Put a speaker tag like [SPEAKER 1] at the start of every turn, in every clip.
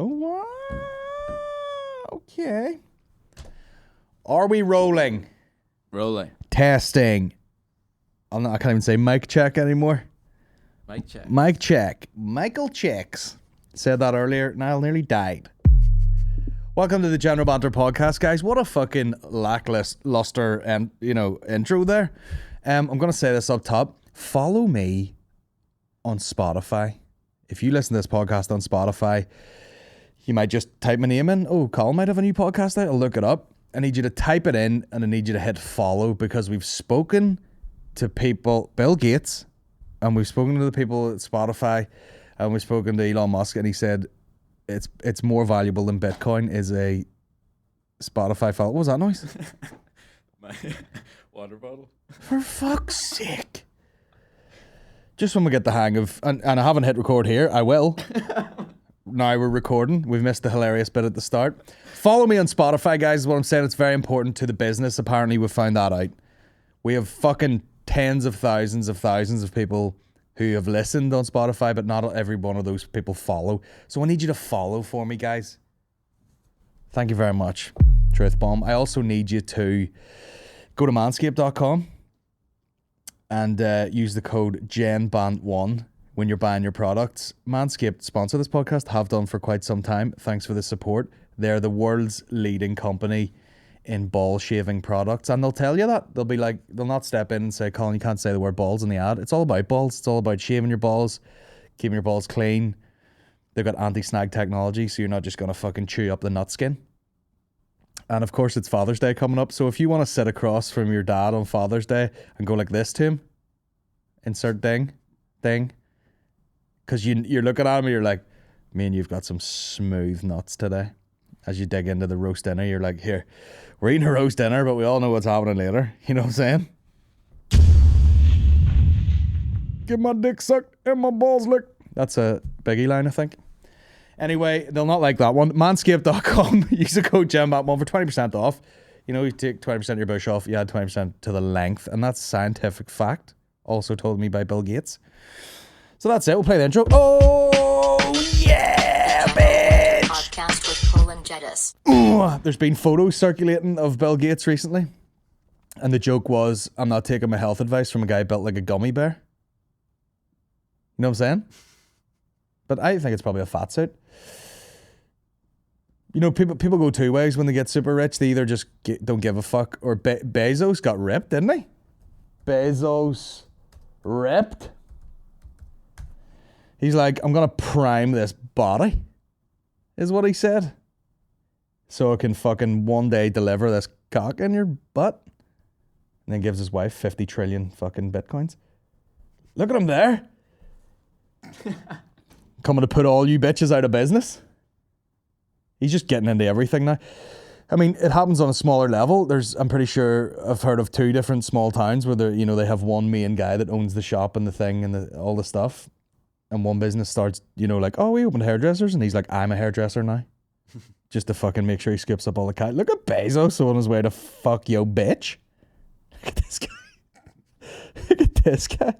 [SPEAKER 1] Oh, wow. Okay. Are we rolling?
[SPEAKER 2] Rolling.
[SPEAKER 1] Testing. I can't even say mic check anymore.
[SPEAKER 2] Mic check.
[SPEAKER 1] Mic check. Michael checks. Said that earlier. Niall nearly died. Welcome to the General Banter Podcast, guys. What a fucking lackluster intro there. I'm going to say this up top. Follow me on Spotify. If you listen to this podcast on Spotify, you might just type my name in. Oh, Colin might have a new podcast out. I'll look it up. I need you to type it in and I need you to hit follow because we've spoken to people, Bill Gates, and we've spoken to the people at Spotify, and we've spoken to Elon Musk, and he said it's more valuable than Bitcoin is a Spotify follow. What was that noise?
[SPEAKER 2] My water bottle.
[SPEAKER 1] For fuck's sake. Just when we get the hang of, and I haven't hit record here, I will. Now we're recording. We've missed the hilarious bit at the start. Follow me on Spotify, guys, is what I'm saying. It's very important to the business. Apparently we've found that out. We have fucking tens of thousands of people who have listened on Spotify, but not every one of those people follow. So I need you to follow for me, guys. Thank you very much, Truth Bomb. I also need you to go to manscaped.com and use the code GENBANT1 when you're buying your products. Manscaped sponsor this podcast, have done for quite some time. Thanks for the support. They're the world's leading company in ball shaving products, and they'll tell you that. They'll be like, they'll not step in and say, Colin, you can't say the word balls in the ad. It's all about balls. It's all about shaving your balls, keeping your balls clean. They've got anti-snag technology, so you're not just going to fucking chew up the nut skin. And of course, it's Father's Day coming up. So if you want to sit across from your dad on Father's Day and go like this to him, insert ding, because you're looking at him and you're like, me and you've got some smooth nuts today. As you dig into the roast dinner, you're like, here, we're eating a roast dinner, but we all know what's happening later. You know what I'm saying? Get my dick sucked and my balls licked. That's a Biggie line, I think. Anyway, they'll not like that one. Manscaped.com. Use the code GEMBAT1 for 20% off. You know, you take 20% of your bush off, you add 20% to the length, and that's scientific fact. Also told me by Bill Gates. So that's it. We'll play the intro. Oh, yeah, bitch!
[SPEAKER 3] Podcast with Colin Geddis.
[SPEAKER 1] There's been photos circulating of Bill Gates recently, and the joke was, I'm not taking my health advice from a guy built like a gummy bear. You know what I'm saying? But I think it's probably a fat suit. You know, people go two ways when they get super rich. They either just don't give a fuck, or Bezos got ripped, didn't he? Bezos ripped. He's like, I'm going to prime this body, is what he said. So it can fucking one day deliver this cock in your butt. And then gives his wife 50 trillion fucking bitcoins. Look at him there. Coming to put all you bitches out of business. He's just getting into everything now. I mean, it happens on a smaller level. I'm pretty sure I've heard of 2 different small towns where they have one main guy that owns the shop and the thing and all the stuff. And one business starts, like, oh, we opened hairdressers. And he's like, I'm a hairdresser now. Just to fucking make sure he skips up all the cat. Look at Bezos on his way to fuck yo bitch. Look at this guy. Look at this guy.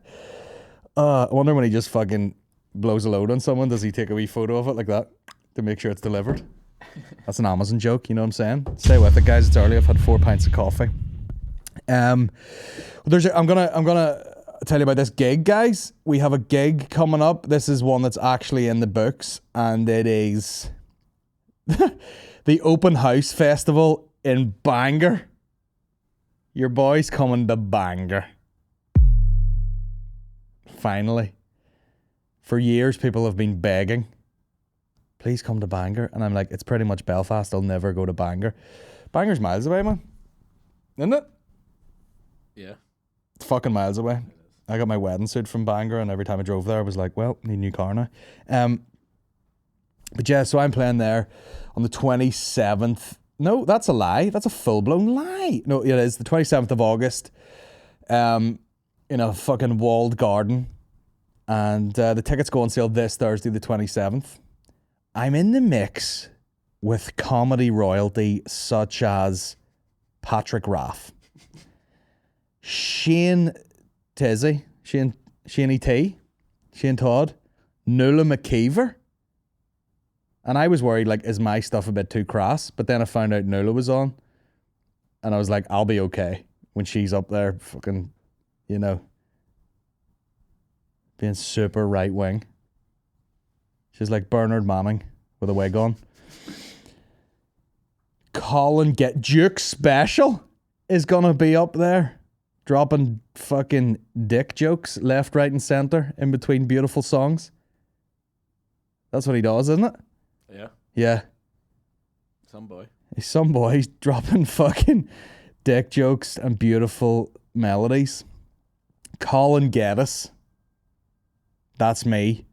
[SPEAKER 1] I wonder when he just fucking blows a load on someone, does he take a wee photo of it like that to make sure it's delivered? That's an Amazon joke, you know what I'm saying? Stay with it, guys. It's early. I've had 4 pints of coffee. I'm gonna tell you about this gig, guys. We have a gig coming up. This is one that's actually in the books, and it is the Open House Festival in Bangor. Your boy's coming to Bangor. Finally. For years, people have been begging, please come to Bangor. And I'm like, it's pretty much Belfast. I'll never go to Bangor. Bangor's miles away, man. Isn't it?
[SPEAKER 2] Yeah.
[SPEAKER 1] It's fucking miles away. I got my wedding suit from Bangor, and every time I drove there, I was like, well, need a new car now. But yeah, so I'm playing there on the 27th. No, that's a lie. That's a full-blown lie. No, it is the 27th of August in a fucking walled garden. And the tickets go on sale this Thursday, the 27th. I'm in the mix with comedy royalty such as Patrick Raff, Shane Tizzy, Shane T, Shane Todd, Nuala McKeever, And I was worried, like, is my stuff a bit too crass? But then I found out Nuala was on. And I was like, I'll be okay when she's up there fucking, you know, being super right wing. She's like Bernard Manning with a wig on. Colin Duke Special is gonna be up there dropping fucking dick jokes left, right, and center in between beautiful songs. That's what he does, isn't it?
[SPEAKER 2] Yeah.
[SPEAKER 1] Yeah.
[SPEAKER 2] Some boy.
[SPEAKER 1] He's some boy. He's dropping fucking dick jokes and beautiful melodies. Colin Geddis. That's me.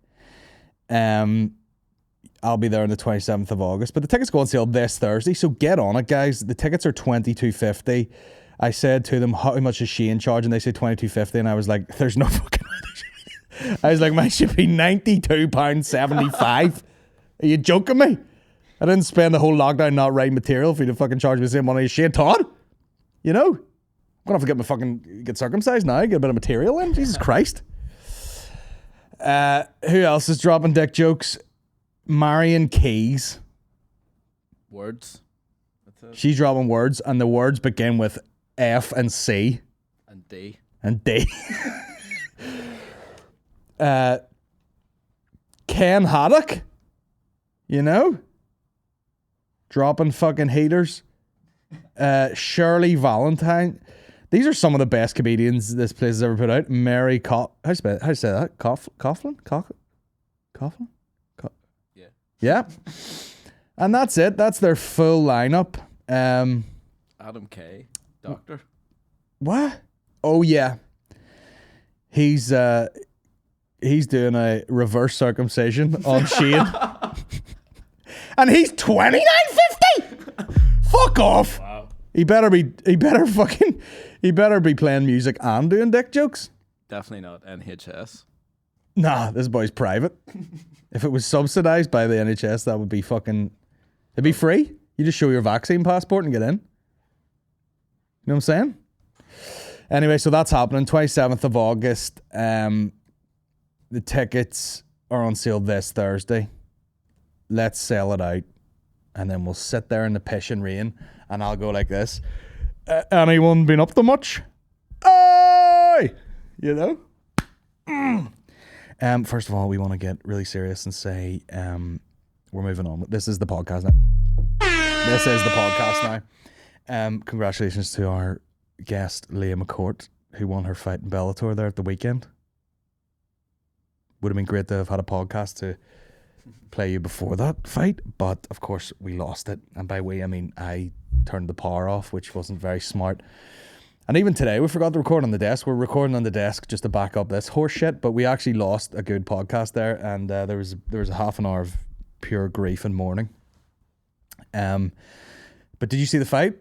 [SPEAKER 1] I'll be there on the 27th of August. But the tickets go on sale this Thursday, so get on it, guys. The tickets are $22.50. I said to them, how much is she in charge? And they said $22.50, and I was like, there's no fucking way. I was like, mine should be £92.75. Are you joking me? I didn't spend the whole lockdown not writing material for you to fucking charge me the same money as Shane Todd. You know? I'm gonna have to get circumcised now, get a bit of material in. Jesus Christ. Who else is dropping dick jokes? Marion Keys.
[SPEAKER 2] Words. That's it.
[SPEAKER 1] She's dropping words, and the words begin with F and C.
[SPEAKER 2] And D.
[SPEAKER 1] And D. Ken Haddock. You know? Dropping fucking heaters. Shirley Valentine. These are some of the best comedians this place has ever put out. Mary how do you say that? Coughlin? Coughlin?
[SPEAKER 2] Yeah.
[SPEAKER 1] Yeah. And that's it. That's their full lineup.
[SPEAKER 2] Adam K. Doctor.
[SPEAKER 1] What? Oh yeah. He's doing a reverse circumcision on Shane. And he's $29.50. Fuck off.
[SPEAKER 2] Wow.
[SPEAKER 1] He better be playing music and doing dick jokes.
[SPEAKER 2] Definitely not NHS.
[SPEAKER 1] Nah, this boy's private. If it was subsidized by the NHS, that would be fucking... It'd be free. You just show your vaccine passport and get in. You know what I'm saying? Anyway, so that's happening. 27th of August. The tickets are on sale this Thursday. Let's sell it out. And then we'll sit there in the pissing rain and I'll go like this. Anyone been up to much? Aye! You know? First of all, we want to get really serious and say we're moving on. This is the podcast now. This is the podcast now. Congratulations to our guest, Leah McCourt, who won her fight in Bellator there at the weekend. Would have been great to have had a podcast to play you before that fight, but of course we lost it. And by we, I mean I turned the power off, which wasn't very smart. And even today, we forgot to record on the desk. We're recording on the desk just to back up this horse shit, but we actually lost a good podcast there, and there was a half an hour of pure grief and mourning. But did you see the fight?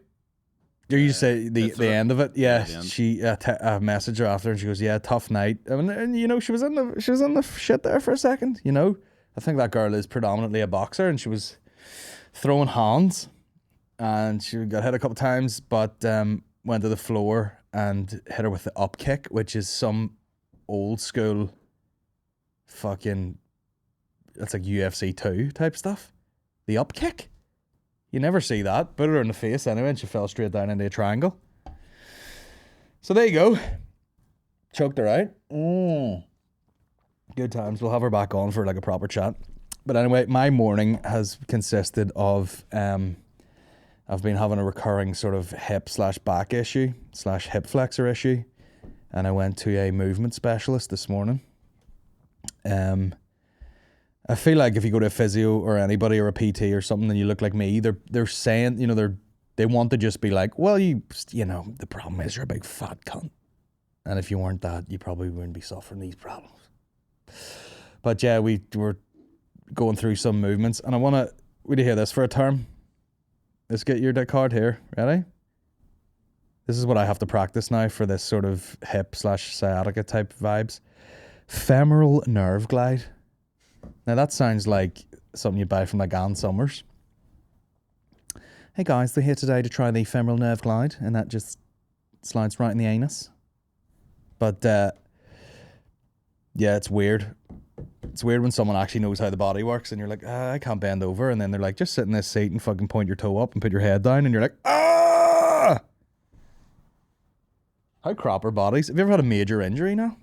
[SPEAKER 1] Did you say the end of it? Yeah, she messaged her after, and she goes, "Yeah, tough night." And you know, she was in the shit there for a second. You know, I think that girl is predominantly a boxer, and she was throwing hands, and she got hit a couple times, but went to the floor and hit her with the up kick, which is some old school fucking, that's like UFC 2 type stuff. The up kick. You never see that. Put her in the face anyway, and she fell straight down into a triangle. So there you go. Choked her out. Good times. We'll have her back on for like a proper chat. But anyway, my morning has consisted of I've been having a recurring sort of hip/back issue / hip flexor issue, and I went to a movement specialist this morning. I feel like if you go to a physio or anybody or a PT or something and you look like me, they're saying, you know, they want to just be like, well, you know, the problem is you're a big fat cunt, and if you weren't that, you probably wouldn't be suffering these problems. But yeah, we were going through some movements, and would you hear this for a term? Let's get your dick card here. Ready? This is what I have to practice now for this sort of hip/sciatica type vibes. Femoral nerve glide. Now that sounds like something you buy from like Ann Summers. Hey guys, we're here today to try the femoral nerve glide, and that just slides right in the anus. But yeah, it's weird. It's weird when someone actually knows how the body works, and you're like, I can't bend over, and then they're like, just sit in this seat and fucking point your toe up and put your head down, and you're like, ah! How crap are bodies? Have you ever had a major injury now?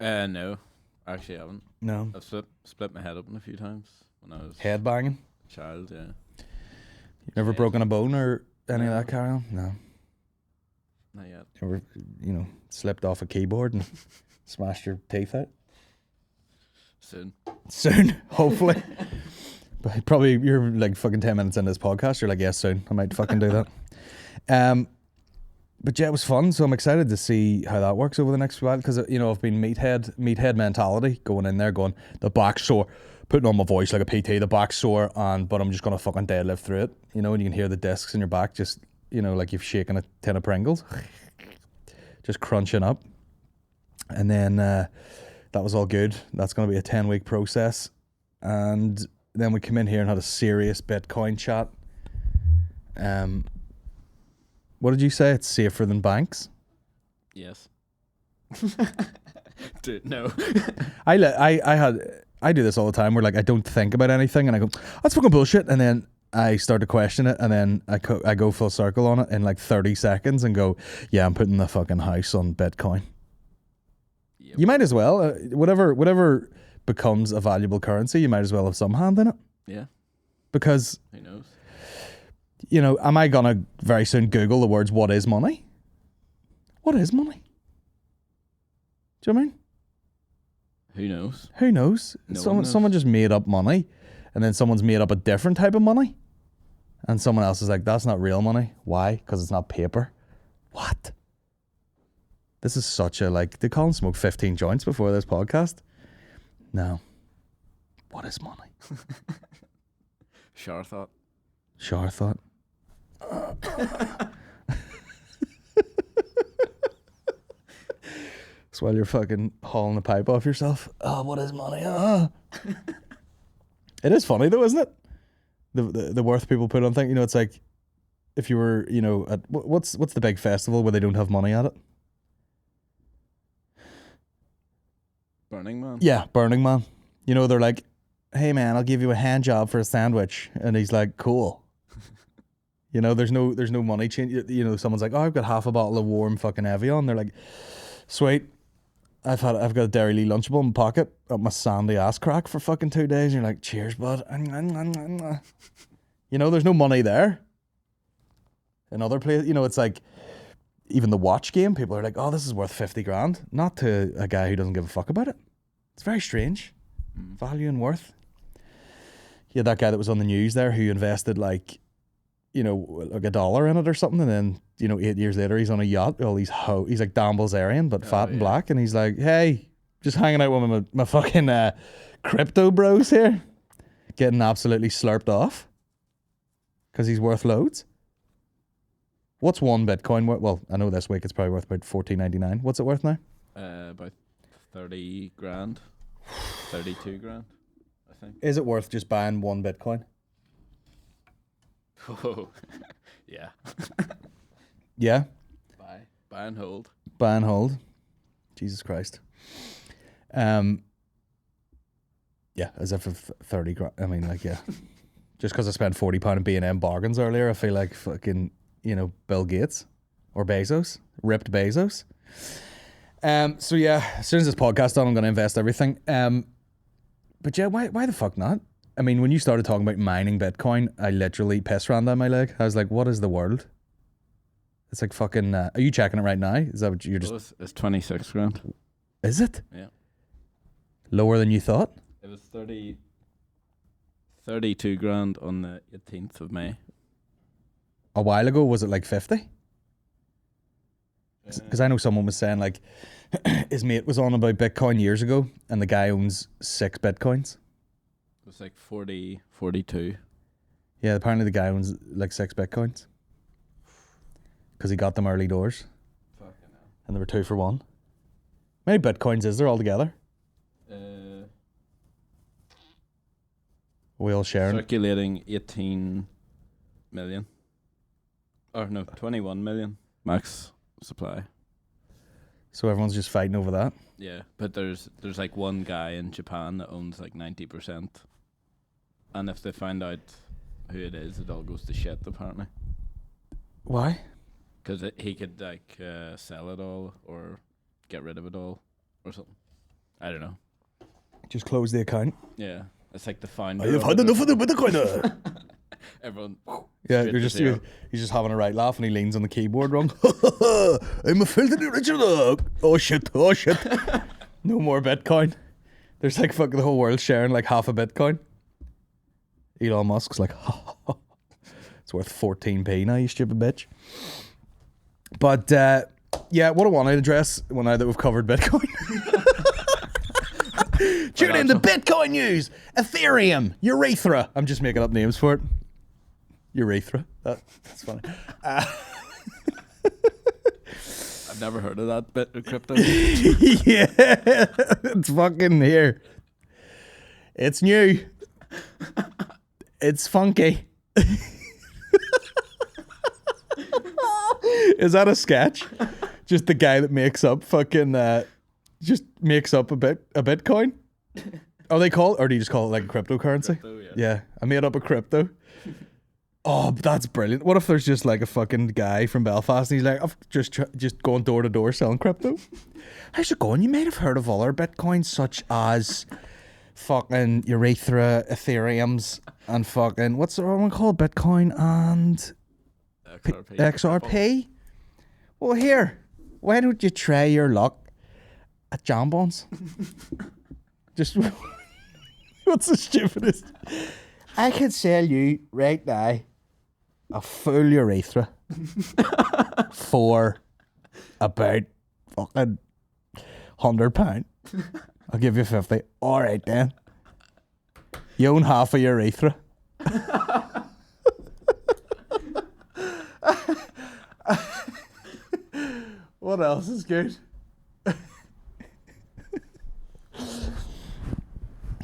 [SPEAKER 2] No. Actually, I haven't.
[SPEAKER 1] No.
[SPEAKER 2] I've split my head open a few times when I was
[SPEAKER 1] Head banging?
[SPEAKER 2] a child, yeah.
[SPEAKER 1] You never
[SPEAKER 2] Head.
[SPEAKER 1] broken a bone or any of
[SPEAKER 2] No.
[SPEAKER 1] that carry on? No.
[SPEAKER 2] Not yet.
[SPEAKER 1] Ever, slipped off a keyboard and smashed your teeth out?
[SPEAKER 2] Soon.
[SPEAKER 1] Soon, hopefully. But probably you're like fucking 10 minutes into this podcast. You're like, yes, soon. I might fucking do that. But yeah, it was fun. So I'm excited to see how that works over the next while. Because, I've been meathead mentality going in there, going, the back's sore, putting on my voice like a PT, the back's sore, but I'm just going to fucking deadlift through it. And you can hear the discs in your back just, like you've shaken a tin of Pringles. Just crunching up. And then that was all good. That's going to be a 10-week process. And then we come in here and had a serious Bitcoin chat. What did you say? It's safer than banks?
[SPEAKER 2] Yes. Dude, no.
[SPEAKER 1] I do this all the time where like I don't think about anything and I go, that's fucking bullshit, and then I start to question it, and then I go full circle on it in like 30 seconds and go, yeah, I'm putting the fucking house on Bitcoin.
[SPEAKER 2] Yep.
[SPEAKER 1] You might as well. Whatever becomes a valuable currency, you might as well have some hand in it.
[SPEAKER 2] Yeah.
[SPEAKER 1] Because,
[SPEAKER 2] Who knows?
[SPEAKER 1] am I going to very soon Google the words, what is money? What is money? Do you know what I mean?
[SPEAKER 2] Who knows?
[SPEAKER 1] Who knows?
[SPEAKER 2] No one knows.
[SPEAKER 1] Someone just made up money, and then someone's made up a different type of money, and someone else is like, that's not real money. Why? Because it's not paper. What? This is such a, did Colin smoke 15 joints before this podcast? No. What is money?
[SPEAKER 2] Sure thought.
[SPEAKER 1] Sure thought. It's while you're fucking hauling the pipe off yourself. Oh, what is money? It is funny though, isn't it? The worth people put on things. It's like if you were, at what's the big festival where they don't have money at it?
[SPEAKER 2] Burning Man.
[SPEAKER 1] Yeah, Burning Man. They're like, hey man, I'll give you a hand job for a sandwich, and he's like, cool. There's no money change. Someone's like, oh, I've got half a bottle of warm fucking Evian. They're like, sweet. I've got a Dairy Lee Lunchable in my pocket up my sandy ass crack for fucking 2 days. And you're like, cheers, bud. There's no money there. In other places, it's like, even the watch game, people are like, oh, this is worth 50 grand. Not to a guy who doesn't give a fuck about it. It's very strange. Value and worth. You had that guy that was on the news there who invested like $1 in it or something, and then 8 years later he's on a yacht. He's like Dan Bilzerian but fat and black, and he's like, hey, just hanging out with my fucking crypto bros here, getting absolutely slurped off because he's worth loads. What's one Bitcoin worth? Well, I know this week it's probably worth about $14.99. What's it worth now?
[SPEAKER 2] About 30 grand. 32 grand, I think.
[SPEAKER 1] Is it worth just buying one Bitcoin?
[SPEAKER 2] Oh, yeah.
[SPEAKER 1] Yeah.
[SPEAKER 2] Buy and hold.
[SPEAKER 1] Buy and hold. Jesus Christ. Yeah, as if 30 grand. I mean, like, yeah. Just because I spent £40 in B&M bargains earlier, I feel like fucking, Bill Gates or Bezos. Ripped Bezos. So yeah, as soon as this podcast done, I'm going to invest everything. But yeah, why the fuck not? I mean, when you started talking about mining Bitcoin, I literally pissed ran down my leg. I was like, what is the world? It's like fucking, are you checking it right now? Is that what you're just...
[SPEAKER 2] It's 26 grand.
[SPEAKER 1] Is it?
[SPEAKER 2] Yeah.
[SPEAKER 1] Lower than you thought?
[SPEAKER 2] It was 32 grand on the 18th of May.
[SPEAKER 1] A while ago, was it like 50? Because I know someone was saying like his mate was on about Bitcoin years ago, and the guy owns 6 Bitcoins.
[SPEAKER 2] It was like 40, 42.
[SPEAKER 1] Yeah, apparently the guy owns like 6 Bitcoins because he got them early doors.
[SPEAKER 2] Fucking hell.
[SPEAKER 1] And they were 2 for 1. How many Bitcoins is there altogether? We all sharing?
[SPEAKER 2] Circulating 18 million. Or no, 21 million max supply.
[SPEAKER 1] So everyone's just fighting over that.
[SPEAKER 2] Yeah, but there's like one guy in Japan that owns like 90%, and if they find out who it is, it all goes to shit apparently.
[SPEAKER 1] Why?
[SPEAKER 2] Because he could like sell it all or get rid of it all or something. I don't know.
[SPEAKER 1] Just close the account.
[SPEAKER 2] Yeah, it's like the founder.
[SPEAKER 1] I have had enough of the Bitcoin.
[SPEAKER 2] Everyone.
[SPEAKER 1] Yeah,
[SPEAKER 2] straight to zero.
[SPEAKER 1] he's just having a right laugh and he leans on the keyboard wrong. I'm a filthy original. Oh shit. No more Bitcoin. There's like fucking the whole world sharing like half a Bitcoin. Elon Musk's like, it's worth 14p now, you stupid bitch. But yeah, what I want to address now that we've covered Bitcoin. Tune in to Bitcoin news. Ethereum, urethra. I'm just making up names for it. Urethra. That's funny.
[SPEAKER 2] I've never heard of that bit of crypto.
[SPEAKER 1] Yeah, it's fucking here. It's new. It's funky. Is that a sketch? Just the guy that makes up fucking just makes up a Bitcoin? Oh, they call it, or do you just call it like a cryptocurrency?
[SPEAKER 2] Crypto, yeah.
[SPEAKER 1] Yeah, I made up a crypto. Oh, that's brilliant. What if there's just like a fucking guy from Belfast and he's like, I've just going door to door selling crypto? How's it going? You might have heard of other Bitcoins such as fucking urethra, Ethereums, and fucking, what's the other one called? Bitcoin and XRP? Well, here, why don't you try your luck at Jambons? Just, what's the stupidest? I could sell you right now a full urethra for about fucking £100. I'll give you 50. All right then. You own half a urethra. What else is good?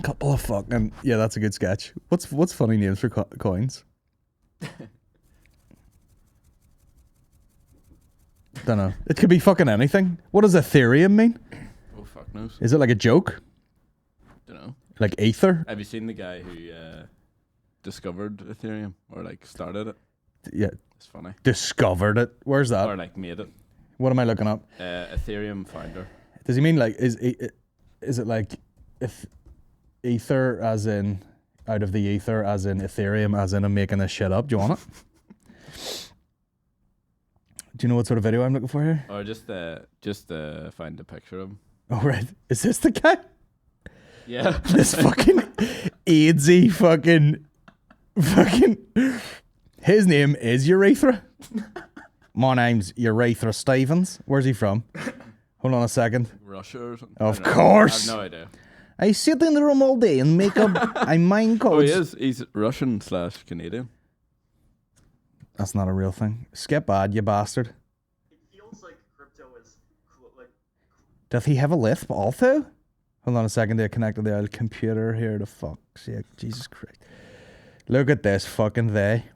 [SPEAKER 1] Couple of fucking, yeah, that's a good sketch. What's funny names for coins? Don't know. It could be fucking anything. What does Ethereum mean?
[SPEAKER 2] Oh fuck knows.
[SPEAKER 1] Is it like a joke?
[SPEAKER 2] Don't know.
[SPEAKER 1] Like Ether?
[SPEAKER 2] Have you seen the guy who discovered Ethereum or like started it?
[SPEAKER 1] Yeah.
[SPEAKER 2] It's funny.
[SPEAKER 1] Discovered it. Where's that?
[SPEAKER 2] Or like made it.
[SPEAKER 1] What am I looking up?
[SPEAKER 2] Ethereum founder.
[SPEAKER 1] Does he mean like is it like if ether as in out of the ether as in Ethereum as in I'm making this shit up? Do you want it? Do you know what sort of video I'm looking for here?
[SPEAKER 2] Or just find a picture of him.
[SPEAKER 1] Oh right, is this the guy?
[SPEAKER 2] Yeah.
[SPEAKER 1] This fucking AIDSy fucking. His name is Urethra. My name's Urethra Stevens. Where's he from? Hold on a second.
[SPEAKER 2] Russia or something.
[SPEAKER 1] Of course.
[SPEAKER 2] I have no idea.
[SPEAKER 1] I sit in the room all day and make up. I mine codes.
[SPEAKER 2] Oh, he is. He's Russian/Canadian.
[SPEAKER 1] That's not a real thing. Skip ad, you bastard.
[SPEAKER 4] It feels like crypto is like.
[SPEAKER 1] Does he have a lisp also? Hold on a second. They connected the old computer here. The fuck's sake, Jesus Christ! Look at this fucking they.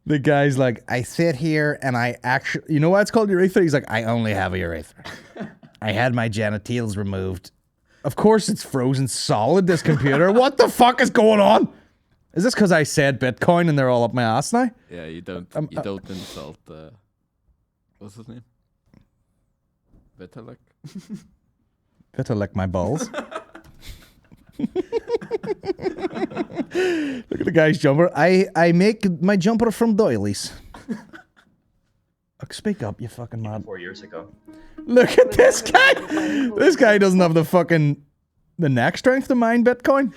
[SPEAKER 1] The guy's like, I sit here and I actually, you know why it's called urethra? He's like, I only have a urethra. I had my genitals removed. Of course it's frozen solid, this computer. What the fuck is going on? Is this because I said Bitcoin and they're all up my ass now?
[SPEAKER 2] Yeah, you don't insult what's his name? Vitalik.
[SPEAKER 1] Vitalik my balls. Look at the guy's jumper. I make my jumper from doilies. Speak up, you fucking mad.
[SPEAKER 4] 4 years ago.
[SPEAKER 1] Look at this guy. This guy doesn't have the neck strength to mine Bitcoin.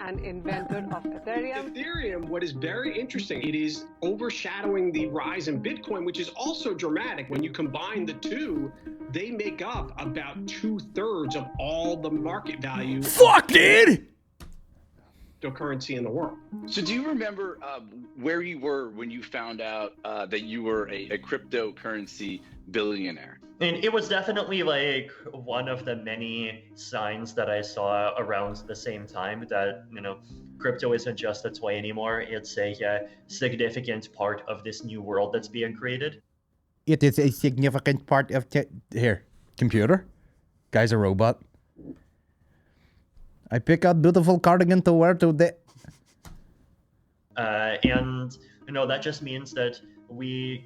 [SPEAKER 5] And inventor of Ethereum.
[SPEAKER 6] Ethereum, what is very interesting, it is overshadowing the rise in Bitcoin, which is also dramatic. When you combine the two, they make up about 2/3 of all the market value.
[SPEAKER 1] Fuck, dude!
[SPEAKER 6] cryptocurrency in the world.
[SPEAKER 7] So do you remember where you were when you found out that you were a cryptocurrency billionaire?
[SPEAKER 8] And it was definitely like one of the many signs that I saw around the same time that, crypto isn't just a toy anymore. It's a significant part of this new world that's being created.
[SPEAKER 1] It is a significant part of here, computer. Guy's a robot. I pick out beautiful cardigan to wear today.
[SPEAKER 8] And that just means that we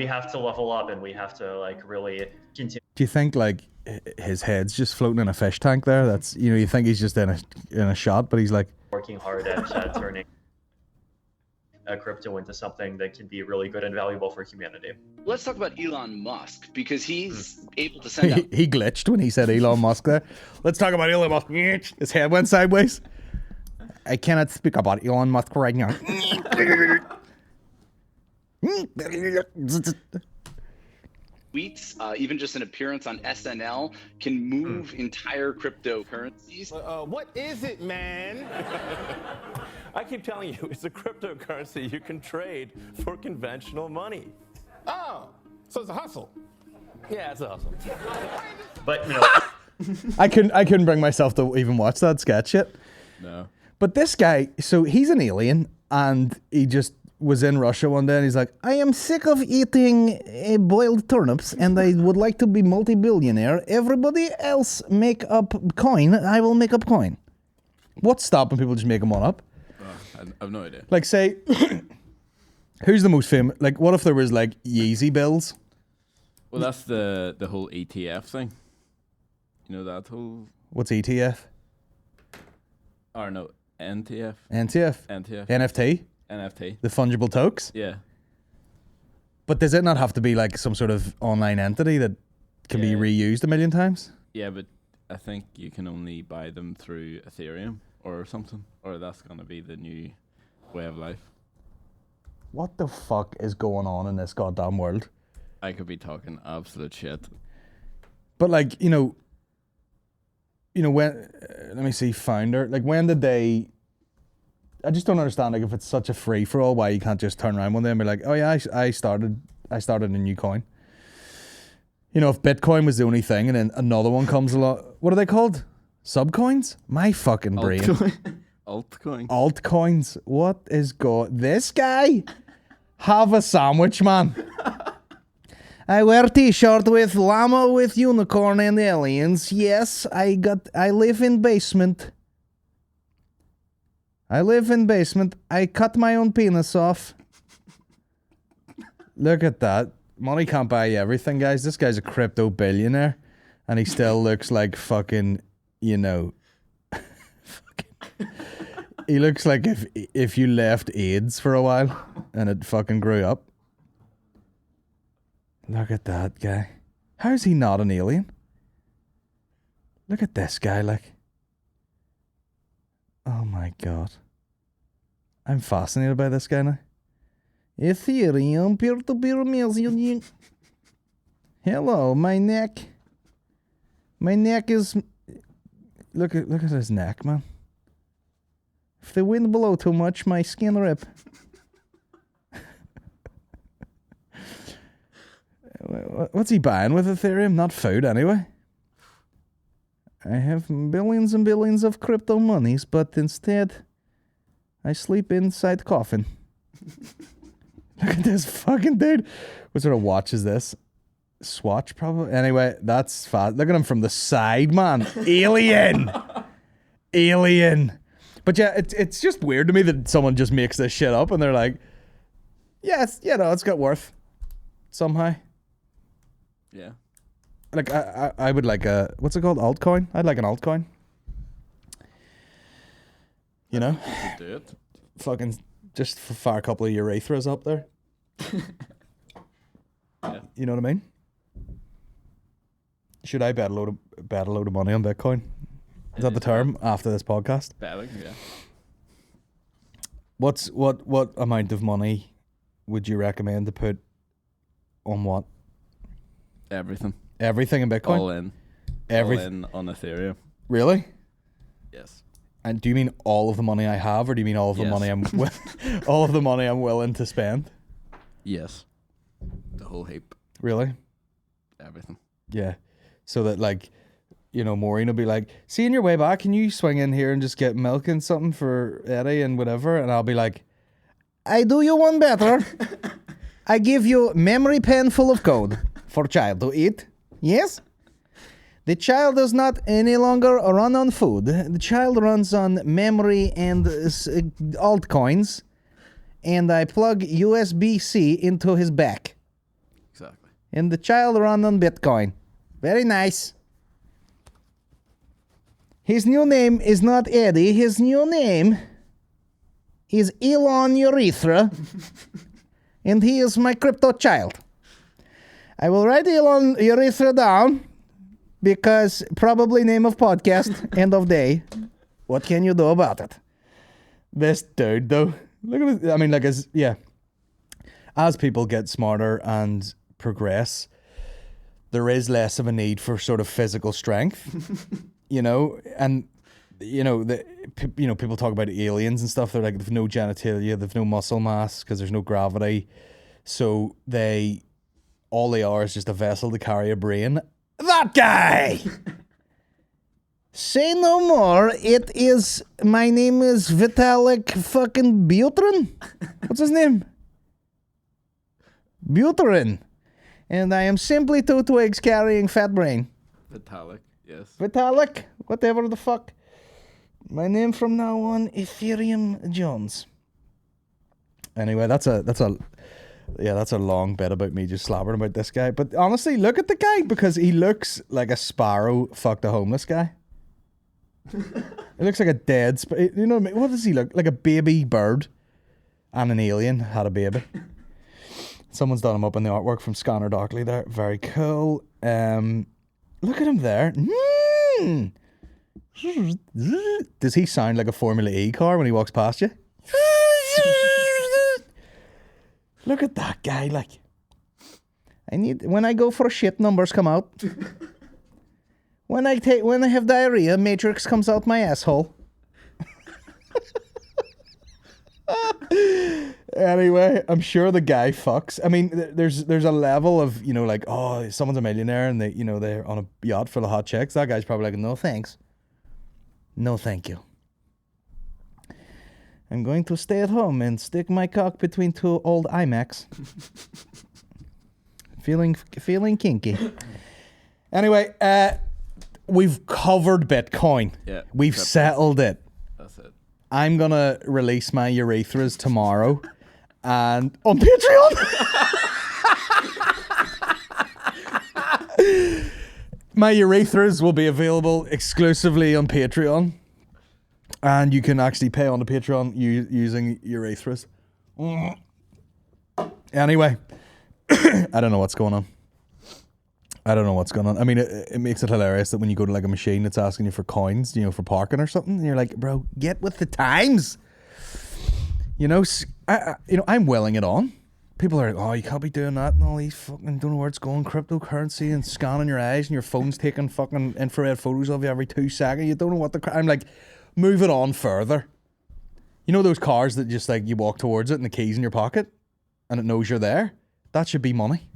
[SPEAKER 8] have to level up and we have to like really continue.
[SPEAKER 1] Do you think like his head's just floating in a fish tank there? That's you think he's just in a shot, but he's like
[SPEAKER 8] working hard at turning crypto into something that can be really good and valuable for humanity.
[SPEAKER 7] Let's talk about Elon Musk, because he's able to send out...
[SPEAKER 1] he glitched when he said Elon Musk there. Let's talk about Elon Musk. His head went sideways. I cannot speak about Elon Musk right now.
[SPEAKER 7] Tweets, even just an appearance on SNL, can move entire cryptocurrencies.
[SPEAKER 9] What is it, man? I keep telling you, it's a cryptocurrency you can trade for conventional money. Oh, so it's a hustle. Yeah, it's a hustle.
[SPEAKER 8] But,
[SPEAKER 1] I couldn't bring myself to even watch that sketch yet.
[SPEAKER 2] No.
[SPEAKER 1] But this guy, so he's an alien, and he just was in Russia one day, and he's like, I am sick of eating boiled turnips, and I would like to be multi-billionaire. Everybody else make up coin, I will make up coin. What's stopping people just making one up?
[SPEAKER 2] I have no idea.
[SPEAKER 1] Like, say, who's the most famous? Like, what if there was, like, Yeezy bills?
[SPEAKER 2] Well, that's the whole ETF thing. You know that whole...
[SPEAKER 1] What's ETF?
[SPEAKER 2] Or no, NTF.
[SPEAKER 1] NTF?
[SPEAKER 2] NTF.
[SPEAKER 1] NFT?
[SPEAKER 2] NFT.
[SPEAKER 1] The fungible tokes?
[SPEAKER 2] Yeah.
[SPEAKER 1] But does it not have to be, like, some sort of online entity that can be reused a million times?
[SPEAKER 2] Yeah, but I think you can only buy them through Ethereum or something. Or that's going to be the new way of life.
[SPEAKER 1] What the fuck is going on in this goddamn world?
[SPEAKER 2] I could be talking absolute shit.
[SPEAKER 1] But like, when, let me see, founder, like when did they, I just don't understand, like if it's such a free for all, why you can't just turn around one day and be like, oh yeah, I started a new coin. If Bitcoin was the only thing and then another one comes along, what are they called? Subcoins? My fucking brain.
[SPEAKER 2] Altcoin.
[SPEAKER 1] Altcoins. What is this guy? Have a sandwich, man. I wear t-shirt with llama with unicorn and aliens. Yes, I live in basement. I cut my own penis off. Look at that. Money can't buy you everything, guys. This guy's a crypto billionaire. And he still looks like fucking, he looks like if you left AIDS for a while and it fucking grew up. Look at that guy. How is he not an alien? Look at this guy, like. Oh my god. I'm fascinated by this guy now. Ethereum peer-to-peer music. Hello, my neck. My neck is... Look at his neck, man. If the wind blow too much, my skin rip. What's he buying with Ethereum? Not food, anyway. I have billions and billions of crypto monies, but instead, I sleep inside coffin. Look at this fucking dude. What sort of watch is this? Swatch, probably? Anyway, that's fast. Look at him from the side, man. Alien! Alien. But yeah, it's just weird to me that someone just makes this shit up and they're like, yes, it's got worth. Somehow.
[SPEAKER 2] Yeah.
[SPEAKER 1] Like, I would like a, what's it called? Altcoin? I'd like an altcoin. You know?
[SPEAKER 2] You could do it.
[SPEAKER 1] Fucking just fire a couple of urethras up there.
[SPEAKER 2] Yeah.
[SPEAKER 1] You know what I mean? Should I bet a load of money on Bitcoin? Is that the term after this podcast?
[SPEAKER 2] Betting, yeah.
[SPEAKER 1] What amount of money would you recommend to put on what?
[SPEAKER 2] Everything.
[SPEAKER 1] Everything in Bitcoin?
[SPEAKER 2] All in.
[SPEAKER 1] Everything
[SPEAKER 2] All in on Ethereum.
[SPEAKER 1] Really?
[SPEAKER 2] Yes.
[SPEAKER 1] And do you mean all of the money I have, or do you mean all of the money all of the money I'm willing to spend?
[SPEAKER 2] Yes. The whole heap.
[SPEAKER 1] Really?
[SPEAKER 2] Everything.
[SPEAKER 1] Yeah. So that, like, you know, Maureen will be like, see, on your way back, can you swing in here and just get milk and something for Eddie and whatever? And I'll be like, I do you one better. I give you memory pen full of code for child to eat. Yes? The child does not any longer run on food. The child runs on memory and altcoins. And I plug USB-C into his back.
[SPEAKER 2] Exactly.
[SPEAKER 1] And the child run on Bitcoin. Very nice. His new name is not Eddie. His new name is Elon Urethra. And he is my crypto child. I will write Elon Urethra down because probably name of podcast, end of day. What can you do about it? This dude, though. Look at it. I mean, like, as people get smarter and progress, there is less of a need for sort of physical strength, you know, and people talk about aliens and stuff. They're like, they've no genitalia, they've no muscle mass because there's no gravity, so all they are is just a vessel to carry a brain. That guy. Say no more. My name is Vitalik fucking Buterin. What's his name? Buterin. And I am simply 2 twigs carrying fat brain.
[SPEAKER 2] Vitalik, yes.
[SPEAKER 1] Vitalik, whatever the fuck. My name from now on, Ethereum Jones. Anyway, that's a long bit about me just slobbering about this guy. But honestly, look at the guy, because he looks like a sparrow fucked a homeless guy. It looks like a dead you know what I mean? What does he look like? A baby bird and an alien had a baby. Someone's done him up in the artwork from Scanner Dockley there. Very cool. Look at him there. Does he sound like a Formula E car when he walks past you? Look at that guy. Like, when I go for a shit, numbers come out. When I have diarrhea, Matrix comes out my asshole. Anyway, I'm sure the guy fucks. I mean, there's a level of, you know, like, oh, someone's a millionaire and they're on a yacht full of hot chicks. That guy's probably like, no thanks. No thank you. I'm going to stay at home and stick my cock between 2 old iMacs. Feeling kinky. Anyway, we've covered Bitcoin. Yeah. We've settled it.
[SPEAKER 2] That's it.
[SPEAKER 1] I'm going to release my urethras tomorrow and on Patreon. My urethras will be available exclusively on Patreon. And you can actually pay on the Patreon using urethras. Anyway, I don't know what's going on. I mean, it makes it hilarious that when you go to like a machine that's asking you for coins, you know, for parking or something, and you're like, bro, get with the times. You know, I'm willing it on. People are like, oh, you can't be doing that and all these fucking, don't know where it's going, cryptocurrency and scanning your eyes and your phone's taking fucking infrared photos of you every 2 seconds. You don't know what I'm like, move it on further. You know those cars that just like you walk towards it and the key's in your pocket and it knows you're there? That should be money.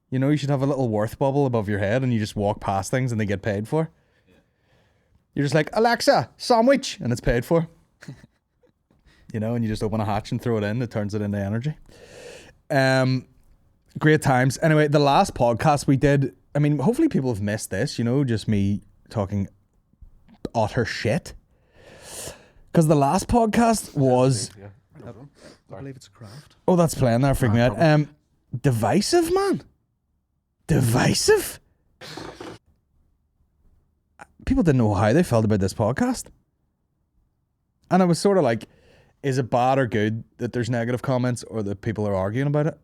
[SPEAKER 1] You know, you should have a little worth bubble above your head and you just walk past things and they get paid for. Yeah. You're just like, Alexa, sandwich, and it's paid for. You know, and you just open a hatch and throw it in. It turns it into energy. Great times. Anyway, the last podcast we did, I mean, hopefully people have missed this, you know, just me talking utter shit. Because the last podcast was...
[SPEAKER 10] I believe it's a craft.
[SPEAKER 1] Oh, that's playing there, freaking me out. Divisive, man. Divisive? People didn't know how they felt about this podcast. And I was sort of like, is it bad or good that there's negative comments or that people are arguing about it?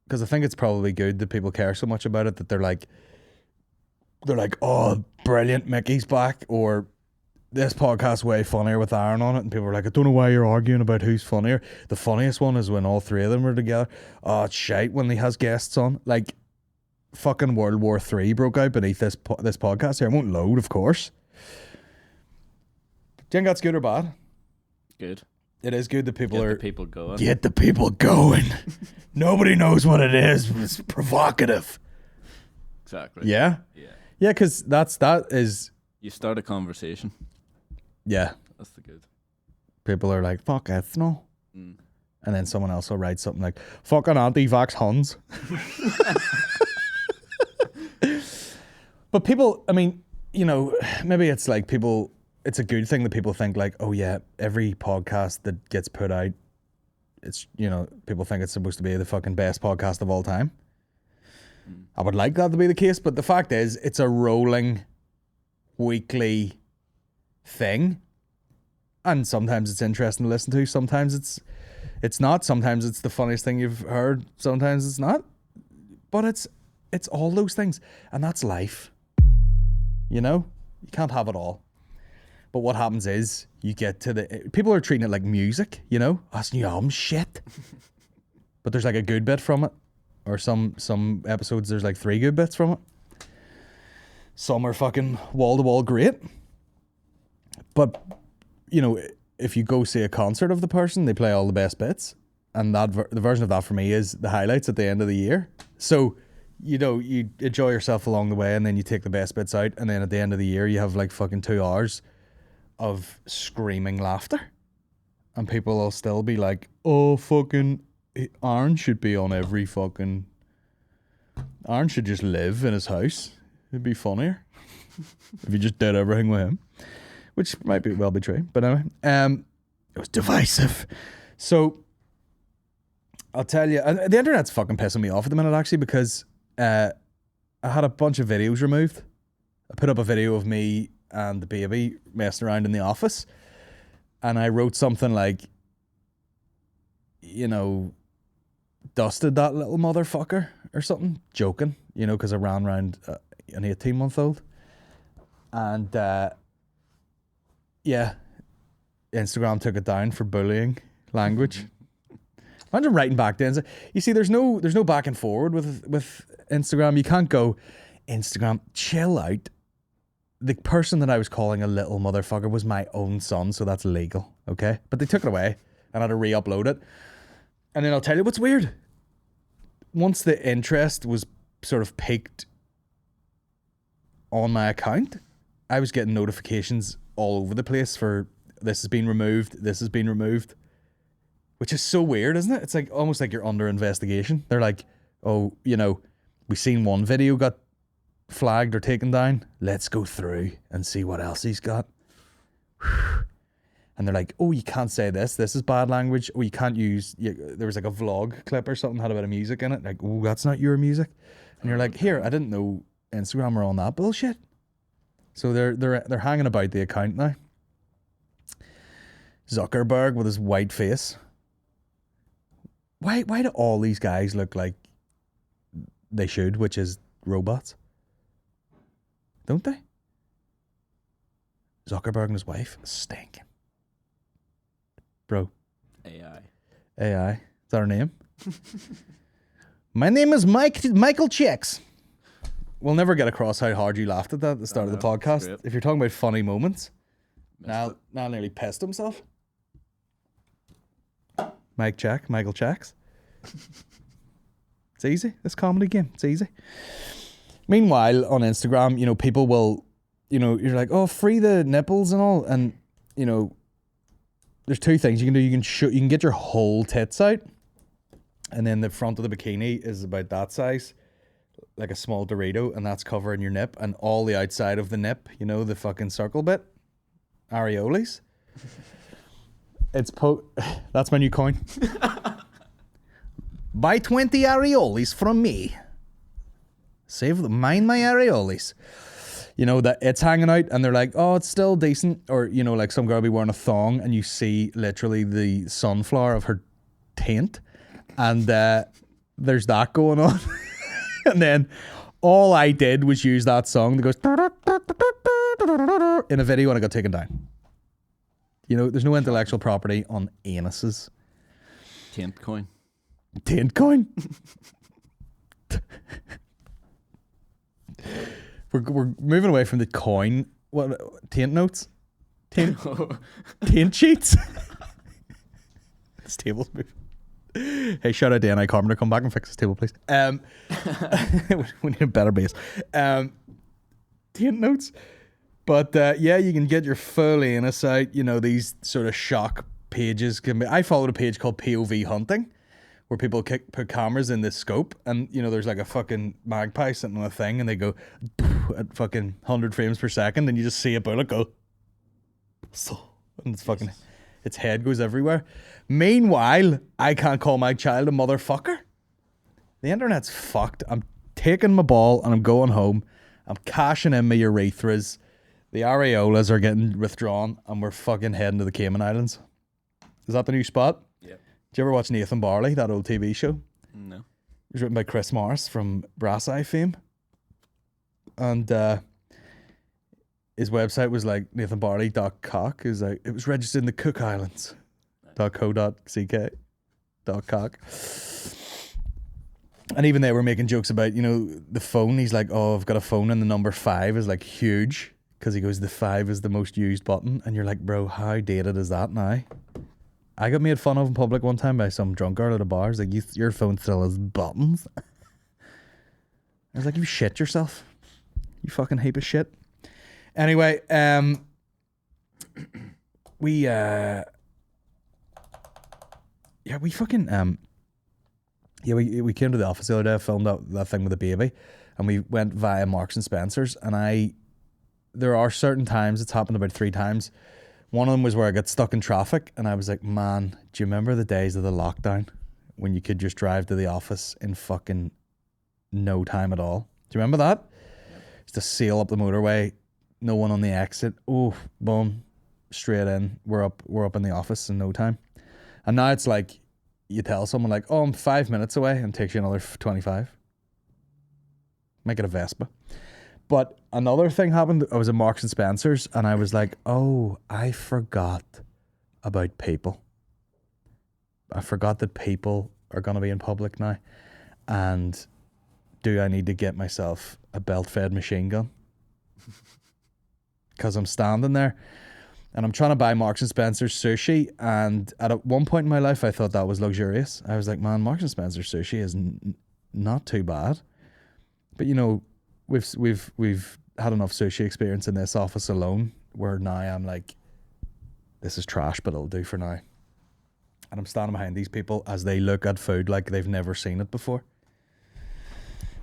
[SPEAKER 1] Because I think it's probably good that people care so much about it that they're like, oh, brilliant, Mickey's back, or this podcast's way funnier with Aaron on it, and people are like, I don't know why you're arguing about who's funnier. The funniest one is when all 3 of them are together. Oh, it's shite when he has guests on. Like, fucking World War III broke out beneath this podcast here. I won't load, of course. Do you think that's good or bad?
[SPEAKER 2] Good.
[SPEAKER 1] It is good that people
[SPEAKER 2] Get
[SPEAKER 1] are...
[SPEAKER 2] the people going.
[SPEAKER 1] Get the people going. Nobody knows what it is. It's provocative.
[SPEAKER 2] Exactly.
[SPEAKER 1] Yeah?
[SPEAKER 2] Yeah.
[SPEAKER 1] Yeah, because that is...
[SPEAKER 2] You start a conversation.
[SPEAKER 1] Yeah.
[SPEAKER 2] That's the good.
[SPEAKER 1] People are like, fuck ethno.
[SPEAKER 2] Mm.
[SPEAKER 1] And then someone else will write something like, fucking anti-vax Huns. But people, I mean, you know, maybe it's like people... It's a good thing that people think like, oh yeah, every podcast that gets put out, it's, you know, people think it's supposed to be the fucking best podcast of all time. I would like that to be the case, but the fact is, it's a rolling weekly thing. And sometimes it's interesting to listen to. Sometimes it's not. Sometimes it's the funniest thing you've heard. Sometimes it's not. But it's all those things. And that's life. You know? You can't have it all. But what happens is you get to the... People are treating it like music, you know? That's new album shit. But there's like a good bit from it. Or some episodes there's like 3 good bits from it. Some are fucking wall-to-wall great. But, you know, if you go see a concert of the person, they play all the best bits. And that the version of that for me is the highlights at the end of the year. So... You know, you enjoy yourself along the way and then you take the best bits out. And then at the end of the year, you have like fucking 2 hours of screaming laughter. And people will still be like, oh, fucking Aaron should be on every fucking... Aaron should just live in his house. It'd be funnier if you just did everything with him. Which might be well be true. But anyway, it was divisive. So, I'll tell you, the internet's fucking pissing me off at the minute actually because... I had a bunch of videos removed. I put up a video of me and the baby messing around in the office. And I wrote something like, you know, dusted that little motherfucker or something. Joking, you know, because I ran around an 18-month-old. And, yeah, Instagram took it down for bullying language. Imagine writing back then. You see, there's no back and forward with Instagram. You can't go, Instagram, chill out. The person that I was calling a little motherfucker was my own son, so that's legal, okay? But they took it away and I had to re-upload it. And then I'll tell you what's weird. Once the interest was sort of peaked on my account, I was getting notifications all over the place for this has been removed, this has been removed. Which is so weird, isn't it? It's like almost like you're under investigation. They're like, oh, you know, we seen one video got flagged or taken down. Let's go through and see what else he's got. And they're like, oh, you can't say this. This is bad language. Oh, you can't use... There was like a vlog clip or something, had a bit of music in it. Like, oh, that's not your music. And you're like, here, I didn't know Instagram were on that bullshit. So they're hanging about the account now. Zuckerberg with his white face. Why do all these guys look like they should, which is robots? Don't they? Zuckerberg and his wife, stinking. Bro. AI. Is that her name? My name is Michael Chicks. We'll never get across how hard you laughed at that at the start of the podcast. If you're talking about funny moments. Now nearly pissed himself. Michael Checks. It's easy. This comedy game. It's easy. Meanwhile, on Instagram, you know, people will, you know, you're like, oh, free the nipples and all. And, you know, there's 2 things you can do. You can get your whole tits out. And then the front of the bikini is about that size. Like a small Dorito. And that's covering your nip. And all the outside of the nip, you know, the fucking circle bit. Areoles. That's my new coin. Buy 20 areoles from me. Mind my areoles. You know, that it's hanging out and they're like, oh, it's still decent. Or, you know, like some girl will be wearing a thong and you see literally the sunflower of her taint. And there's that going on. And then all I did was use that song that goes in a video and it got taken down. You know, there's no intellectual property on anuses.
[SPEAKER 2] Taint coin.
[SPEAKER 1] Taint coin? We're moving away from the coin. What, taint notes? Taint sheets. This table's moving. Hey, shout out to N.I. Carpenter. Come back and fix this table, please. We need a better base. Taint notes. But yeah, you can get your full anus out. You know, these sort of shock pages can be. I followed a page called POV Hunting, where people put cameras in this scope, and you know, there's like a fucking magpie sitting on a thing, and they go at fucking 100 frames per second, and you just see a bullet go, and it's fucking, its head goes everywhere. Meanwhile, I can't call my child a motherfucker. The internet's fucked. I'm taking my ball and I'm going home. I'm cashing in my urethras. The areolas are getting withdrawn, and we're fucking heading to the Cayman Islands. Is that the new spot?
[SPEAKER 2] Yeah.
[SPEAKER 1] Did you ever watch Nathan Barley, that old TV show?
[SPEAKER 2] No.
[SPEAKER 1] It was written by Chris Morris from Brass Eye fame. And his website was like nathanbarley.cock. It was like, it was registered in the Cook Islands. .co.ck. .cock. And even they were making jokes about, you know, the phone. He's like, oh, I've got a phone and the number 5 is like huge. Because he goes, the 5 is the most used button. And you're like, bro, how dated is that now? I got made fun of in public one time by some drunk girl at a bar. It's like, your phone still has buttons. I was like, you shit yourself. You fucking heap of shit. Anyway, we came to the office the other day. I filmed that thing with the baby, and we went via Marks and Spencer's, and there are certain times, it's happened about 3 times. One of them was where I got stuck in traffic, and I was like, man, do you remember the days of the lockdown when you could just drive to the office in fucking no time at all? Do you remember that? Just to sail up the motorway, no one on the exit. Oh, boom, straight in. We're up in the office in no time. And now it's like, you tell someone like, oh, I'm 5 minutes away, and it takes you another 25. Make it a Vespa. But another thing happened. I was at Marks and Spencer's, and I was like, oh, I forgot about people. I forgot that people are going to be in public now. And do I need to get myself a belt-fed machine gun? Because I'm standing there, and I'm trying to buy Marks and Spencer's sushi. And at one point in my life, I thought that was luxurious. I was like, man, Marks and Spencer's sushi is not too bad. But, you know, we've had enough sushi experience in this office alone, where now I'm like, this is trash, but it'll do for now. And I'm standing behind these people as they look at food like they've never seen it before,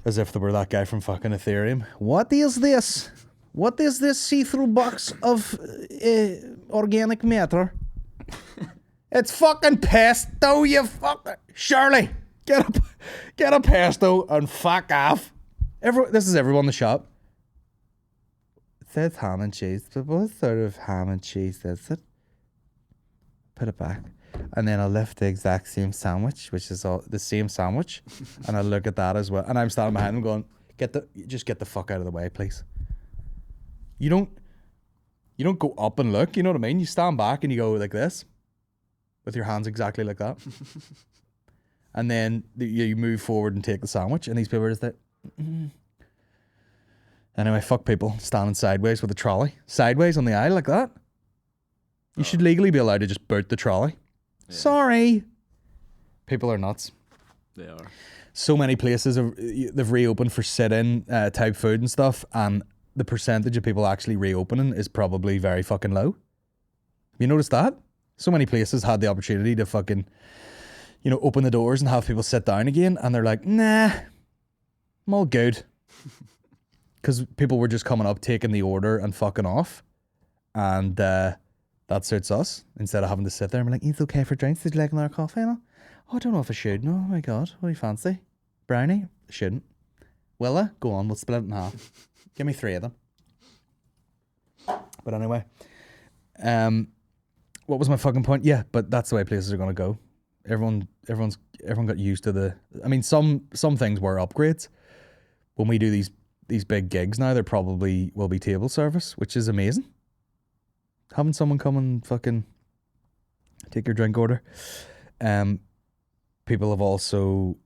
[SPEAKER 1] as if they were that guy from fucking Ethereum. What is this? What is this see-through box of organic matter? It's fucking pesto, you fucking Shirley. Get a pesto and fuck off. This is everyone in the shop. It says ham and cheese, but what sort of ham and cheese is it? Put it back. And then I'll lift the exact same sandwich, which is all the same sandwich, and I'll look at that as well. And I'm standing behind them going, just get the fuck out of the way, please. You don't go up and look, you know what I mean? You stand back and you go like this, with your hands exactly like that. And then you move forward and take the sandwich, and these people are just like, Anyway, fuck people standing sideways with a trolley. Sideways on the aisle like that. You should legally be allowed to just boot the trolley. Yeah. Sorry. People are nuts.
[SPEAKER 2] They are.
[SPEAKER 1] So many places they've reopened for sit-in type food and stuff, and the percentage of people actually reopening is probably very fucking low. You noticed that? So many places had the opportunity to fucking, you know, open the doors and have people sit down again, and they're like, nah, I'm all good. Because people were just coming up, taking the order and fucking off. And that suits us. Instead of having to sit there and be like, it's okay for drinks. Did you like another coffee? No? Oh, I don't know if I should. No, oh my God. What do you fancy? Brownie? I shouldn't. Willa? Go on, we'll split it in half. Give me 3 of them. But anyway. What was my fucking point? Yeah, but that's the way places are going to go. Everyone got used to the... I mean, some things were upgrades. When we do these big gigs now, there probably will be table service, which is amazing. Having someone come and fucking take your drink order. People have also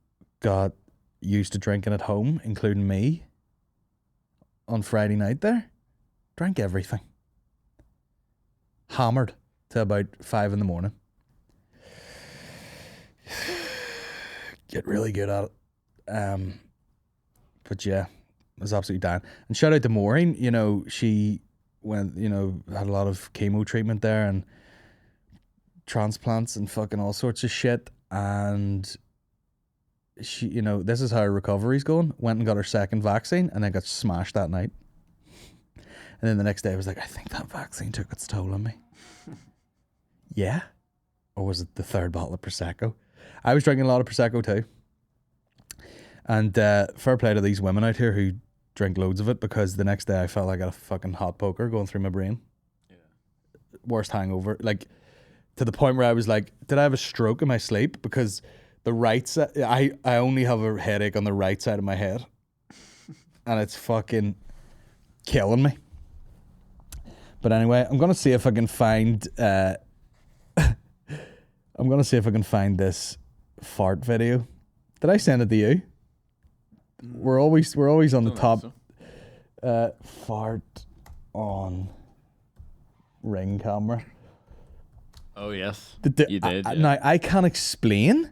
[SPEAKER 1] got used to drinking at home, including me. On Friday night there, drank everything. hammered to about 5 a.m. Get really good at it. But yeah, it was absolutely dying. And shout out to Maureen, you know, she went, you know, had a lot of chemo treatment there and transplants and fucking all sorts of shit. And she, you know, this is how her recovery's going. Went and got her second vaccine and then got smashed that night. And then the next day I was like, I think that vaccine took its toll on me. Yeah? Or was it the third bottle of Prosecco? I was drinking a lot of Prosecco too. And fair play to these women out here who drink loads of it, because the next day I felt like I had a fucking hot poker going through my brain. Yeah. Worst hangover. Like, to the point where I was like, did I have a stroke in my sleep? Because the right side, I only have a headache on the right side of my head. And it's fucking killing me. But anyway, I'm going to see if I can find... I'm going to see if I can find this fart video. Did I send it to you? We're always on the top. So. Fart on ring camera.
[SPEAKER 2] Oh yes,
[SPEAKER 1] you did. Now I can't explain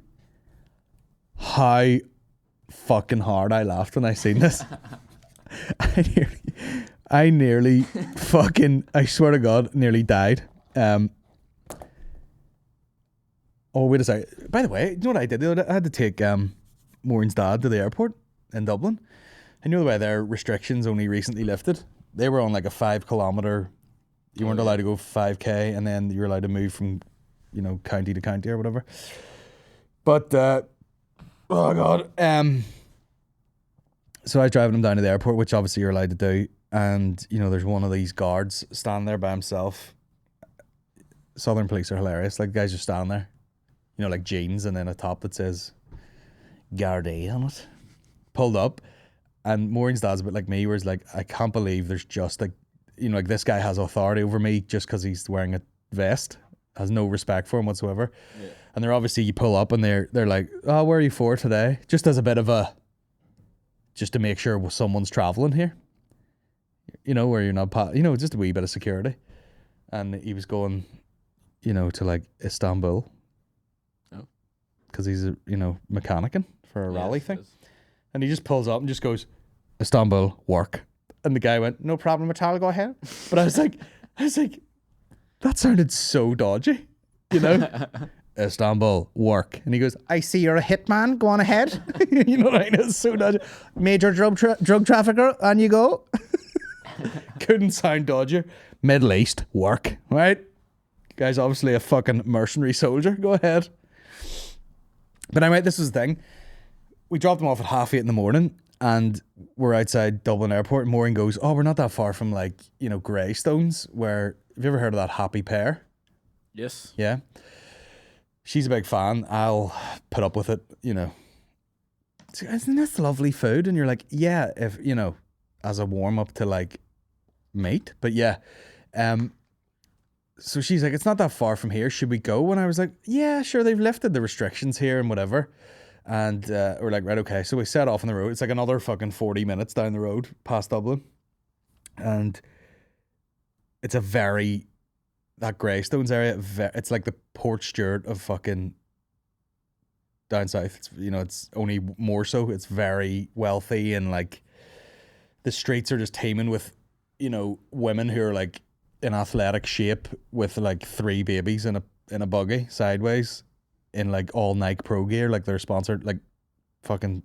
[SPEAKER 1] how fucking hard I laughed when I seen this. I nearly fucking, I swear to God, nearly died. Oh, wait a second. By the way, you know what I did? I had to take Maureen's dad to the airport in Dublin. And you know the way their restrictions only recently lifted? They were on like a 5 kilometre, you weren't allowed to go 5k, and then you're allowed to move from, you know, county to county or whatever. But, oh God. So I was driving him down to the airport, which obviously you're allowed to do. And, you know, there's one of these guards standing there by himself. Southern police are hilarious. Like, the guys just standing there. You know, like jeans and then a top that says Gardaí on it. Pulled up. And Maureen's dad's a bit like me, where he's like, I can't believe there's just like, you know, like this guy has authority over me just because he's wearing a vest. Has no respect for him whatsoever. Yeah. And they're obviously, you pull up and they're like, oh, where are you for today? Just as a bit of a, just to make sure someone's traveling here. You know, where you're not, you know, just a wee bit of security. And he was going, you know, to like Istanbul. Oh. Because he's a, you know, mechanicking for a rally thing. And he just pulls up and just goes, Istanbul, work. And the guy went, no problem at all, go ahead. But I was like, that sounded so dodgy, you know? Istanbul, work. And he goes, I see you're a hitman, go on ahead. You know what I mean? It's so dodgy. Major drug trafficker, on you go. Couldn't sound dodgier. Middle East, work, right? Guy's obviously a fucking mercenary soldier, go ahead. But anyway, this was the thing. We dropped him off at 8:30 in the morning and we're outside Dublin Airport. And Maureen goes, oh, we're not that far from like, you know, Greystones, where, have you ever heard of that Happy Pear?
[SPEAKER 2] Yes.
[SPEAKER 1] Yeah. She's a big fan. I'll put up with it, you know. Isn't this lovely food? And you're like, yeah, if, you know, as a warm up to like meat. But yeah. So she's like, it's not that far from here. Should we go? And I was like, yeah, sure. They've lifted the restrictions here and whatever. And we're like, right, okay. So we set off on the road. It's like another fucking 40 minutes down the road past Dublin. And it's a very, that Greystones area, it's like the Port Stewart of fucking down south. It's, you know, it's only more so. It's very wealthy and like the streets are just teeming with, you know, women who are like in athletic shape with like 3 babies in a buggy sideways in like all Nike Pro gear, like they're sponsored, like fucking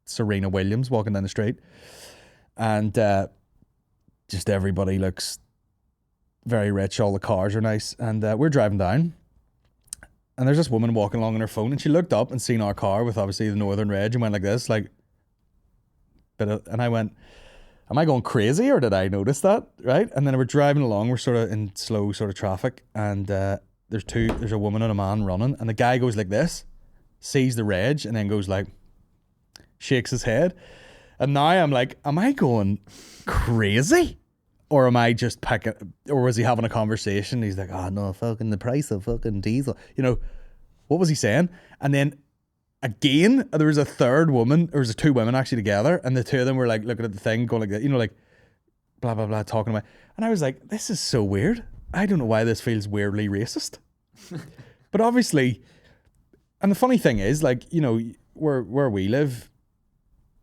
[SPEAKER 1] Serena Williams walking down the street. And just everybody looks very rich. All the cars are nice. And we're driving down and there's this woman walking along on her phone and she looked up and seen our car with obviously the Northern Reg and went like this, like, and I went, am I going crazy or did I notice that? Right. And then we're driving along, we're sort of in slow sort of traffic and there's a woman and a man running and the guy goes like this, sees the reg and then goes like, shakes his head. And now I'm like, am I going crazy? Or am I just picking, or was he having a conversation? He's like, oh no, fucking the price of fucking diesel. You know, what was he saying? And then again, there was a third woman, there was 2 women actually together, and the 2 of them were like looking at the thing, going like that, you know, like blah, blah, blah, talking about. And I was like, this is so weird. I don't know why this feels weirdly racist. But obviously, and the funny thing is, like, you know, where we live,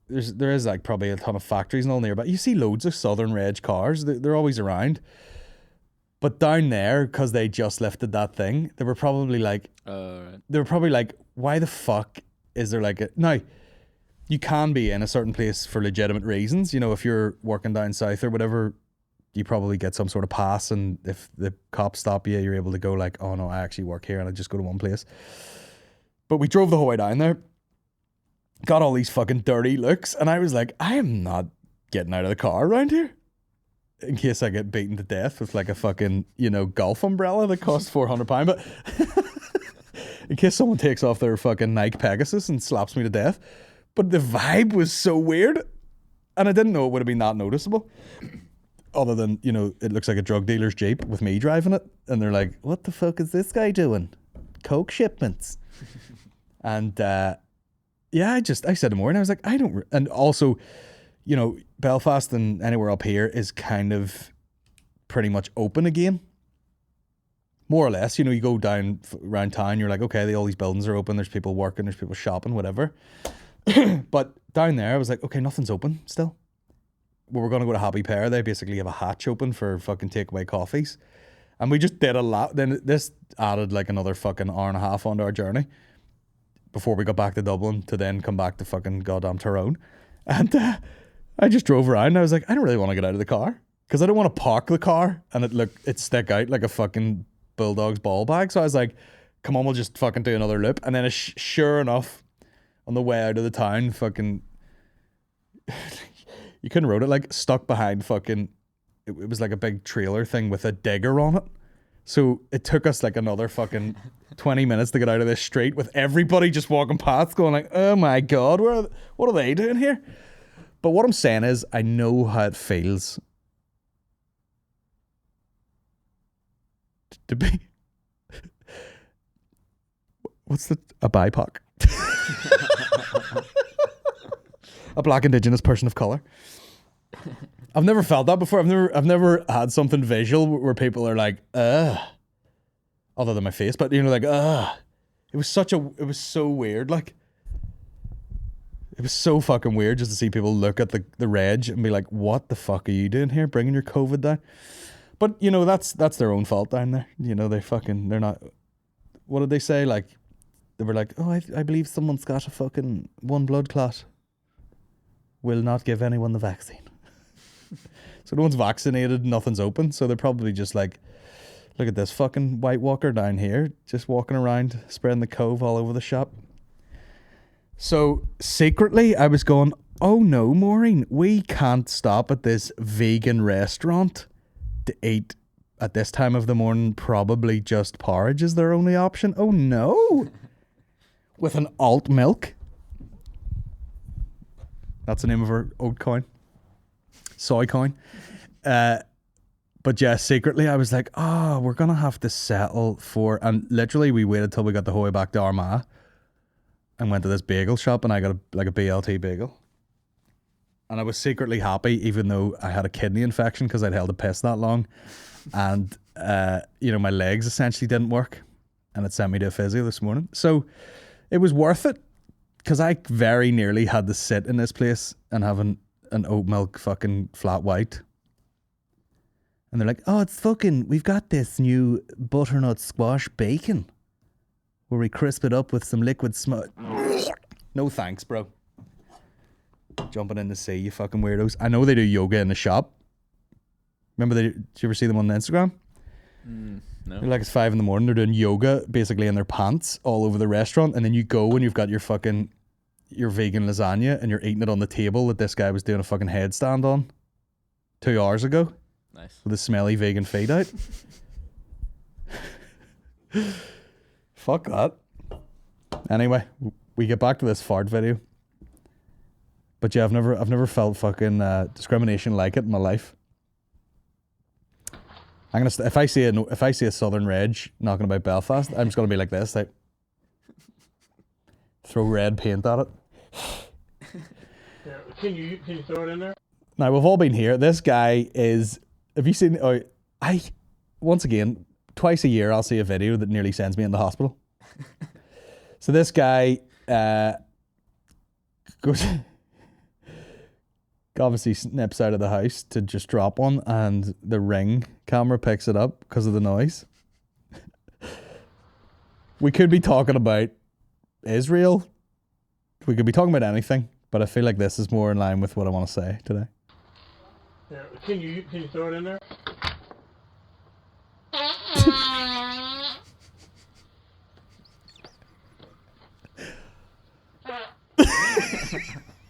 [SPEAKER 1] there is like probably a ton of factories and all nearby. You see loads of Southern Reg cars. They're always around. But down there, because they just lifted that thing, they were probably like, why the fuck is there like a... Now, you can be in a certain place for legitimate reasons. You know, if you're working down south or whatever, you probably get some sort of pass, and if the cops stop you, you're able to go like, oh no, I actually work here and I just go to one place. But we drove the whole way down there, got all these fucking dirty looks, and I was like, I am not getting out of the car around here in case I get beaten to death with like a fucking, you know, golf umbrella that costs £400. But in case someone takes off their fucking Nike Pegasus and slaps me to death. But the vibe was so weird, and I didn't know it would have been that noticeable. Other than, you know, it looks like a drug dealer's Jeep with me driving it, and they're like, what the fuck is this guy doing? Coke shipments. And yeah, I said to Maureen, I was like, and also, you know, Belfast and anywhere up here is kind of pretty much open again. More or less, you know, you go down around town, you're like, okay, all these buildings are open, there's people working, there's people shopping, whatever. But down there, I was like, okay, nothing's open still. Well, we're going to go to Happy Pear. They basically have a hatch open for fucking takeaway coffees. And we just did a lot. Then this added like another fucking hour and a half onto our journey before we got back to Dublin to then come back to fucking goddamn Tyrone. And I just drove around and I was like, I don't really want to get out of the car because I don't want to park the car and it stick out like a fucking bulldog's ball bag. So I was like, come on, we'll just fucking do another loop. And then sure enough, on the way out of the town, fucking... you couldn't road it, like stuck behind fucking... It was like a big trailer thing with a digger on it. So it took us like another fucking 20 minutes to get out of this street with everybody just walking past going like, oh my God, what are they doing here? But what I'm saying is, I know how it feels to be... A BIPOC? A black Indigenous person of color. I've never felt that before. I've never had something visual where people are like, other than my face, but you know, like, It was so weird. Like, it was so fucking weird just to see people look at the reg and be like, what the fuck are you doing here? Bringing your COVID down? But you know, that's their own fault down there. You know, they're not, what did they say? Like, they were like, oh, I believe someone's got a fucking one blood clot. Will not give anyone the vaccine. So no one's vaccinated, nothing's open. So they're probably just like, look at this fucking White Walker down here, just walking around, spreading the cove all over the shop. So secretly, I was going, oh no, Maureen, we can't stop at this vegan restaurant to eat at this time of the morning. Probably just porridge is their only option. Oh no. With an alt milk. That's the name of her oat coin. Soy coin. But yeah, secretly I was like, we're going to have to settle for... And literally we waited till we got the whole way back to Armagh and went to this bagel shop and I got a BLT bagel. And I was secretly happy even though I had a kidney infection because I'd held a piss that long. And, you know, my legs essentially didn't work. And it sent me to a physio this morning. So it was worth it. Because I very nearly had to sit in this place and have an oat milk fucking flat white. And they're like, we've got this new butternut squash bacon where we crisp it up with some liquid smut. No thanks, bro. Jumping in the sea, you fucking weirdos. I know they do yoga in the shop. Remember, did you ever see them on Instagram?
[SPEAKER 2] No.
[SPEAKER 1] They're like, it's 5 a.m. They're doing yoga basically in their pants all over the restaurant. And then you go and you've got your vegan lasagna and you're eating it on the table that this guy was doing a fucking headstand on 2 hours ago.
[SPEAKER 2] Nice.
[SPEAKER 1] With a smelly vegan feed out. Fuck that. Anyway, we get back to this fart video. But yeah, I've never felt fucking discrimination like it in my life. I'm gonna if I see a Southern Reg knocking about Belfast, I'm just gonna be like this, like throw red paint at it.
[SPEAKER 11] Yeah, can you throw it in there?
[SPEAKER 1] Now we've all been here. This guy is. Have you seen? once again, twice a year I'll see a video that nearly sends me into hospital. So this guy goes, obviously snips out of the house to just drop one, and the Ring camera picks it up because of the noise. We could be talking about Israel. We could be talking about anything, but I feel like this is more in line with what I want to say today.
[SPEAKER 9] Yeah, can you throw it in there?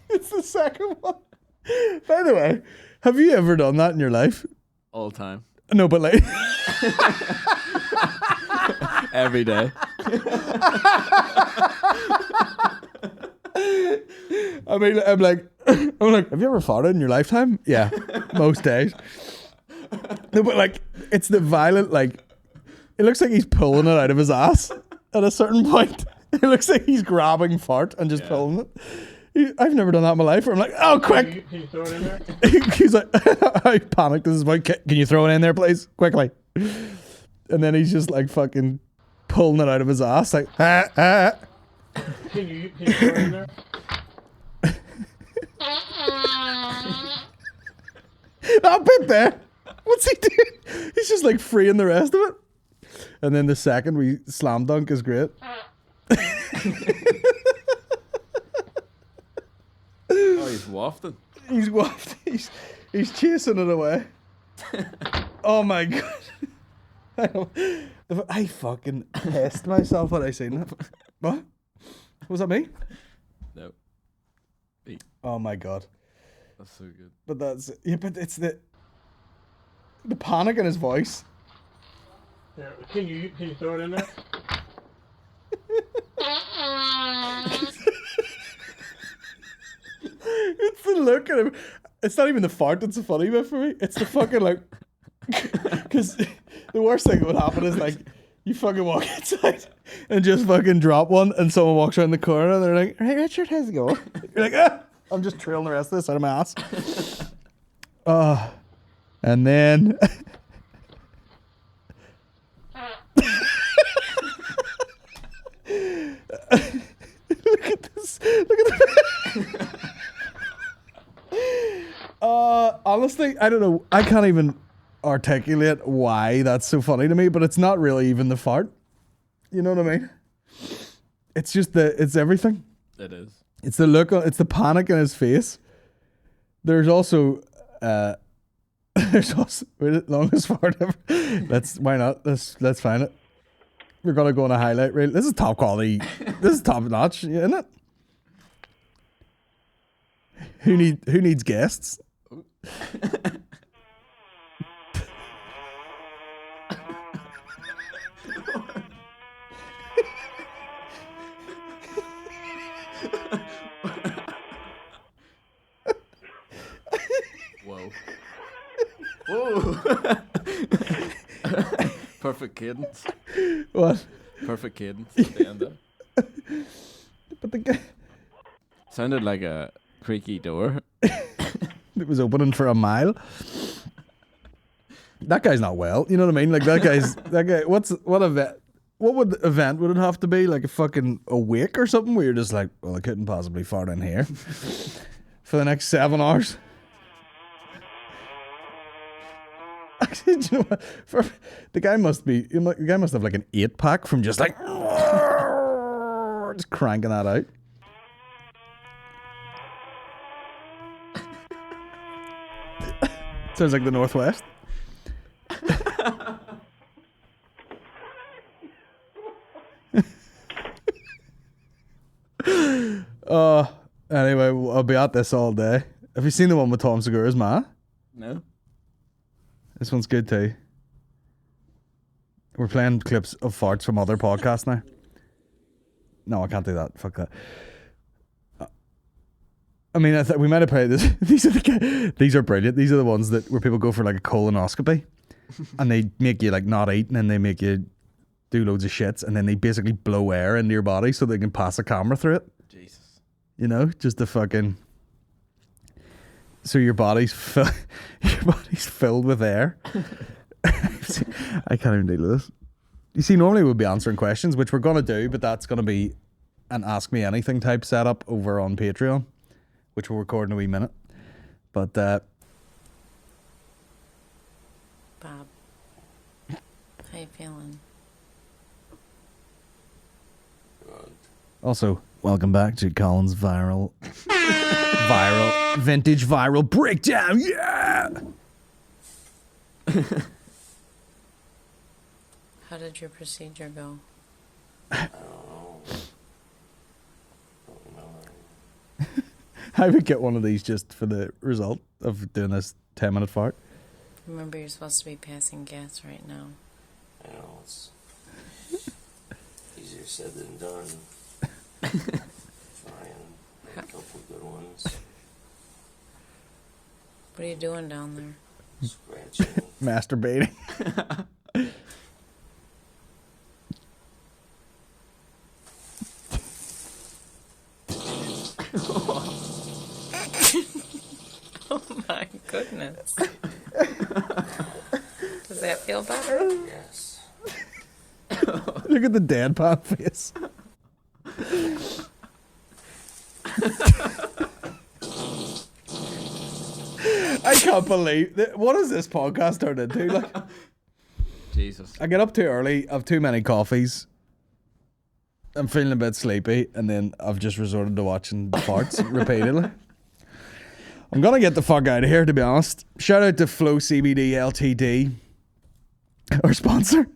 [SPEAKER 1] It's the second one. By the way, have you ever done that in your life?
[SPEAKER 2] All the time.
[SPEAKER 1] No, but like
[SPEAKER 2] Every day.
[SPEAKER 1] I mean, I'm like, have you ever farted in your lifetime? Yeah, most days. No, but like, it's the violent, like, it looks like he's pulling it out of his ass at a certain point. It looks like he's grabbing fart and just pulling it. I've never done that in my life. I'm like, oh, quick.
[SPEAKER 9] Can you throw it in there?
[SPEAKER 1] He's like, I panicked. This is like, can you throw it in there, please? Quickly. And then he's just like fucking pulling it out of his ass. Like,
[SPEAKER 9] Can you throw it in there?
[SPEAKER 1] That bit there. What's he doing? He's just like freeing the rest of it. And then the second we slam dunk is great.
[SPEAKER 2] Oh, he's wafting.
[SPEAKER 1] He's wafting. He's chasing it away. Oh my god. I fucking pissed myself when I seen that. What? Was that me?
[SPEAKER 2] No.
[SPEAKER 1] Oh my god.
[SPEAKER 2] That's so good.
[SPEAKER 1] But but it's the panic in his voice.
[SPEAKER 9] Yeah, can you throw it in there?
[SPEAKER 1] It's the look at him. It's not even the fart that's the funny bit for me. It's the fucking like, because the worst thing that would happen is like you fucking walk outside and just fucking drop one, and someone walks around the corner and they're like, "Hey Richard, how's it going?" You're like, "Ah, I'm just trailing the rest of this out of my ass." And then look at this. Look at the. Honestly, I don't know. I can't even articulate why that's so funny to me, but it's not really even the fart. You know what I mean? It's just it's everything.
[SPEAKER 2] It is.
[SPEAKER 1] It's the look, it's the panic in his face. There's also, longest fart ever. Why not? Let's find it. We're gonna go on a highlight reel. This is top quality. This is top notch, isn't it? Who needs guests?
[SPEAKER 2] Whoa. Whoa. Perfect cadence.
[SPEAKER 1] What?
[SPEAKER 2] Perfect cadence at the end there.
[SPEAKER 1] But the guy
[SPEAKER 2] sounded like a creaky door.
[SPEAKER 1] It was opening for a mile. That guy's not well. You know what I mean? Like that guy. What event would it have to be? Like a wake or something where you're just like, well, I couldn't possibly fart in here for the next 7 hours. Actually, do you know what? The guy must have like an 8-pack from just like just cranking that out. Sounds like the Northwest. Anyway, I'll be at this all day. Have you seen the one with Tom Segura's ma?
[SPEAKER 2] No.
[SPEAKER 1] This one's good too. We're playing clips of farts from other podcasts now. No, I can't do that. Fuck that. I mean, we might have played this. These are brilliant. These are the ones where people go for like a colonoscopy, and they make you like not eat, and then they make you do loads of shits, and then they basically blow air into your body so they can pass a camera through it.
[SPEAKER 2] Jesus.
[SPEAKER 1] You know, just the fucking. So your body's filled with air. I've I can't even deal with this. You see, normally we'd be answering questions, which we're going to do, but that's going to be an Ask Me Anything type setup over on Patreon, which we'll record in a wee minute. But,
[SPEAKER 11] Bob, how you feeling?
[SPEAKER 1] also, welcome back to Colin's vintage viral breakdown. Yeah!
[SPEAKER 11] How did your procedure go?
[SPEAKER 1] I would get one of these just for the result of doing this 10-minute fart.
[SPEAKER 11] Remember, you're supposed to be passing gas right now.
[SPEAKER 12] I know, it's easier said than done. Try and make a couple good ones.
[SPEAKER 11] What are you doing down there?
[SPEAKER 12] Scratching.
[SPEAKER 1] Masturbating.
[SPEAKER 11] Oh my goodness. Does that feel better?
[SPEAKER 12] Yes.
[SPEAKER 1] Look at the deadpan face. I can't believe that. What has this podcast turned into? Like,
[SPEAKER 2] Jesus.
[SPEAKER 1] I get up too early. I've too many coffees. I'm feeling a bit sleepy, and then I've just resorted to watching farts repeatedly. I'm gonna get the fuck out of here, to be honest. Shout out to Flow CBD Ltd, our sponsor.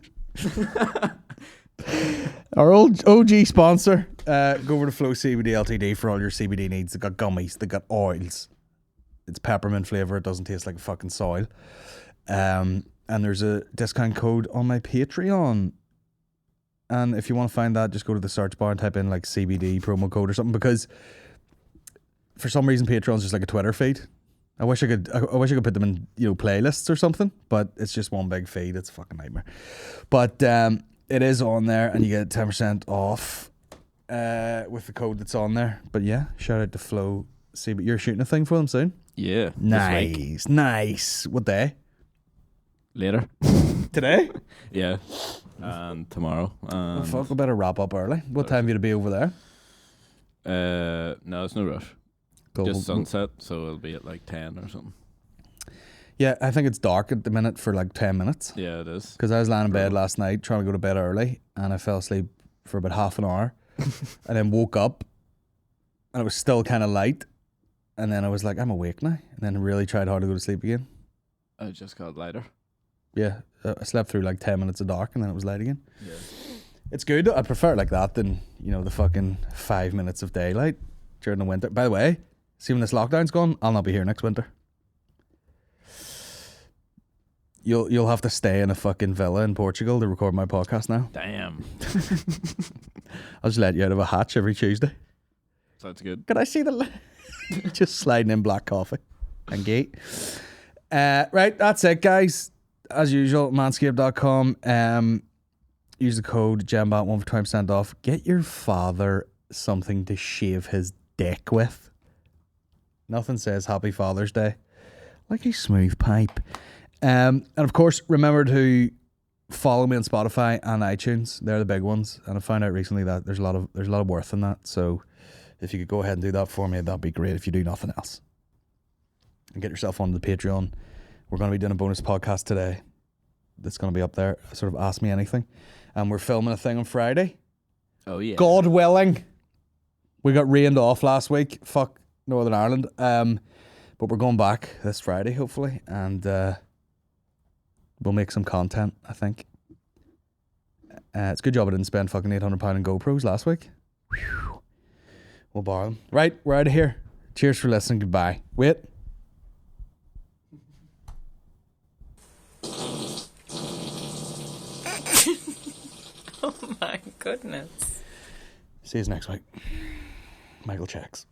[SPEAKER 1] Our old OG sponsor. Go over to Flow CBD Ltd for all your CBD needs. They got gummies, they got oils. It's peppermint flavour, it doesn't taste like fucking soil. And there's a discount code on my Patreon. And if you want to find that, just go to the search bar and type in like CBD promo code or something, because for some reason Patreon's just like a Twitter feed. I wish I could put them in, playlists or something, but it's just one big feed. It's a fucking nightmare. But it is on there, and you get 10% off with the code that's on there. But yeah, shout out to Flow CBD. You're shooting a thing for them soon?
[SPEAKER 2] Yeah.
[SPEAKER 1] Nice. What day?
[SPEAKER 2] Later.
[SPEAKER 1] Today?
[SPEAKER 2] Yeah. And tomorrow.
[SPEAKER 1] Oh, fuck, we better wrap up early. What time are you to be over there?
[SPEAKER 2] No, it's no rush.
[SPEAKER 1] Cool.
[SPEAKER 2] Just sunset, so it'll be at like 10 or something.
[SPEAKER 1] Yeah, I think it's dark at the minute for like 10 minutes.
[SPEAKER 2] Yeah, it is.
[SPEAKER 1] Because I was lying in bed last night trying to go to bed early, and I fell asleep for about half an hour and then woke up and it was still kind of light, and then I was like, I'm awake now, and then really tried hard to go to sleep again.
[SPEAKER 2] I just got lighter.
[SPEAKER 1] Yeah, I slept through like 10 minutes of dark and then it was light again.
[SPEAKER 2] Yeah.
[SPEAKER 1] It's good. I prefer it like that than, the fucking 5 minutes of daylight during the winter. By the way, see, when this lockdown's gone, I'll not be here next winter. You'll have to stay in a fucking villa in Portugal to record my podcast now.
[SPEAKER 2] Damn.
[SPEAKER 1] I'll just let you out of a hatch every Tuesday.
[SPEAKER 2] Sounds good.
[SPEAKER 1] Can I see the just sliding in black coffee and gate. Right, that's it, guys. As usual, manscaped.com. Use the code GEMBAT1 for 20% off. Get your father something to shave his dick with. Nothing says Happy Father's Day like a smooth pipe. And of course, remember to follow me on Spotify and iTunes. They're the big ones. And I found out recently that there's a lot of worth in that. So if you could go ahead and do that for me, that'd be great if you do nothing else. And get yourself onto the Patreon. We're going to be doing a bonus podcast today that's going to be up there. Sort of Ask Me Anything. And we're filming a thing on Friday.
[SPEAKER 2] Oh, yeah.
[SPEAKER 1] God willing. We got rained off last week. Fuck Northern Ireland. But we're going back this Friday, hopefully. And we'll make some content, I think. It's a good job I didn't spend fucking £800 in GoPros last week. Whew. We'll borrow them. Right, we're out of here. Cheers for listening. Goodbye. Wait.
[SPEAKER 11] Oh my goodness.
[SPEAKER 1] See you next week. Michael checks.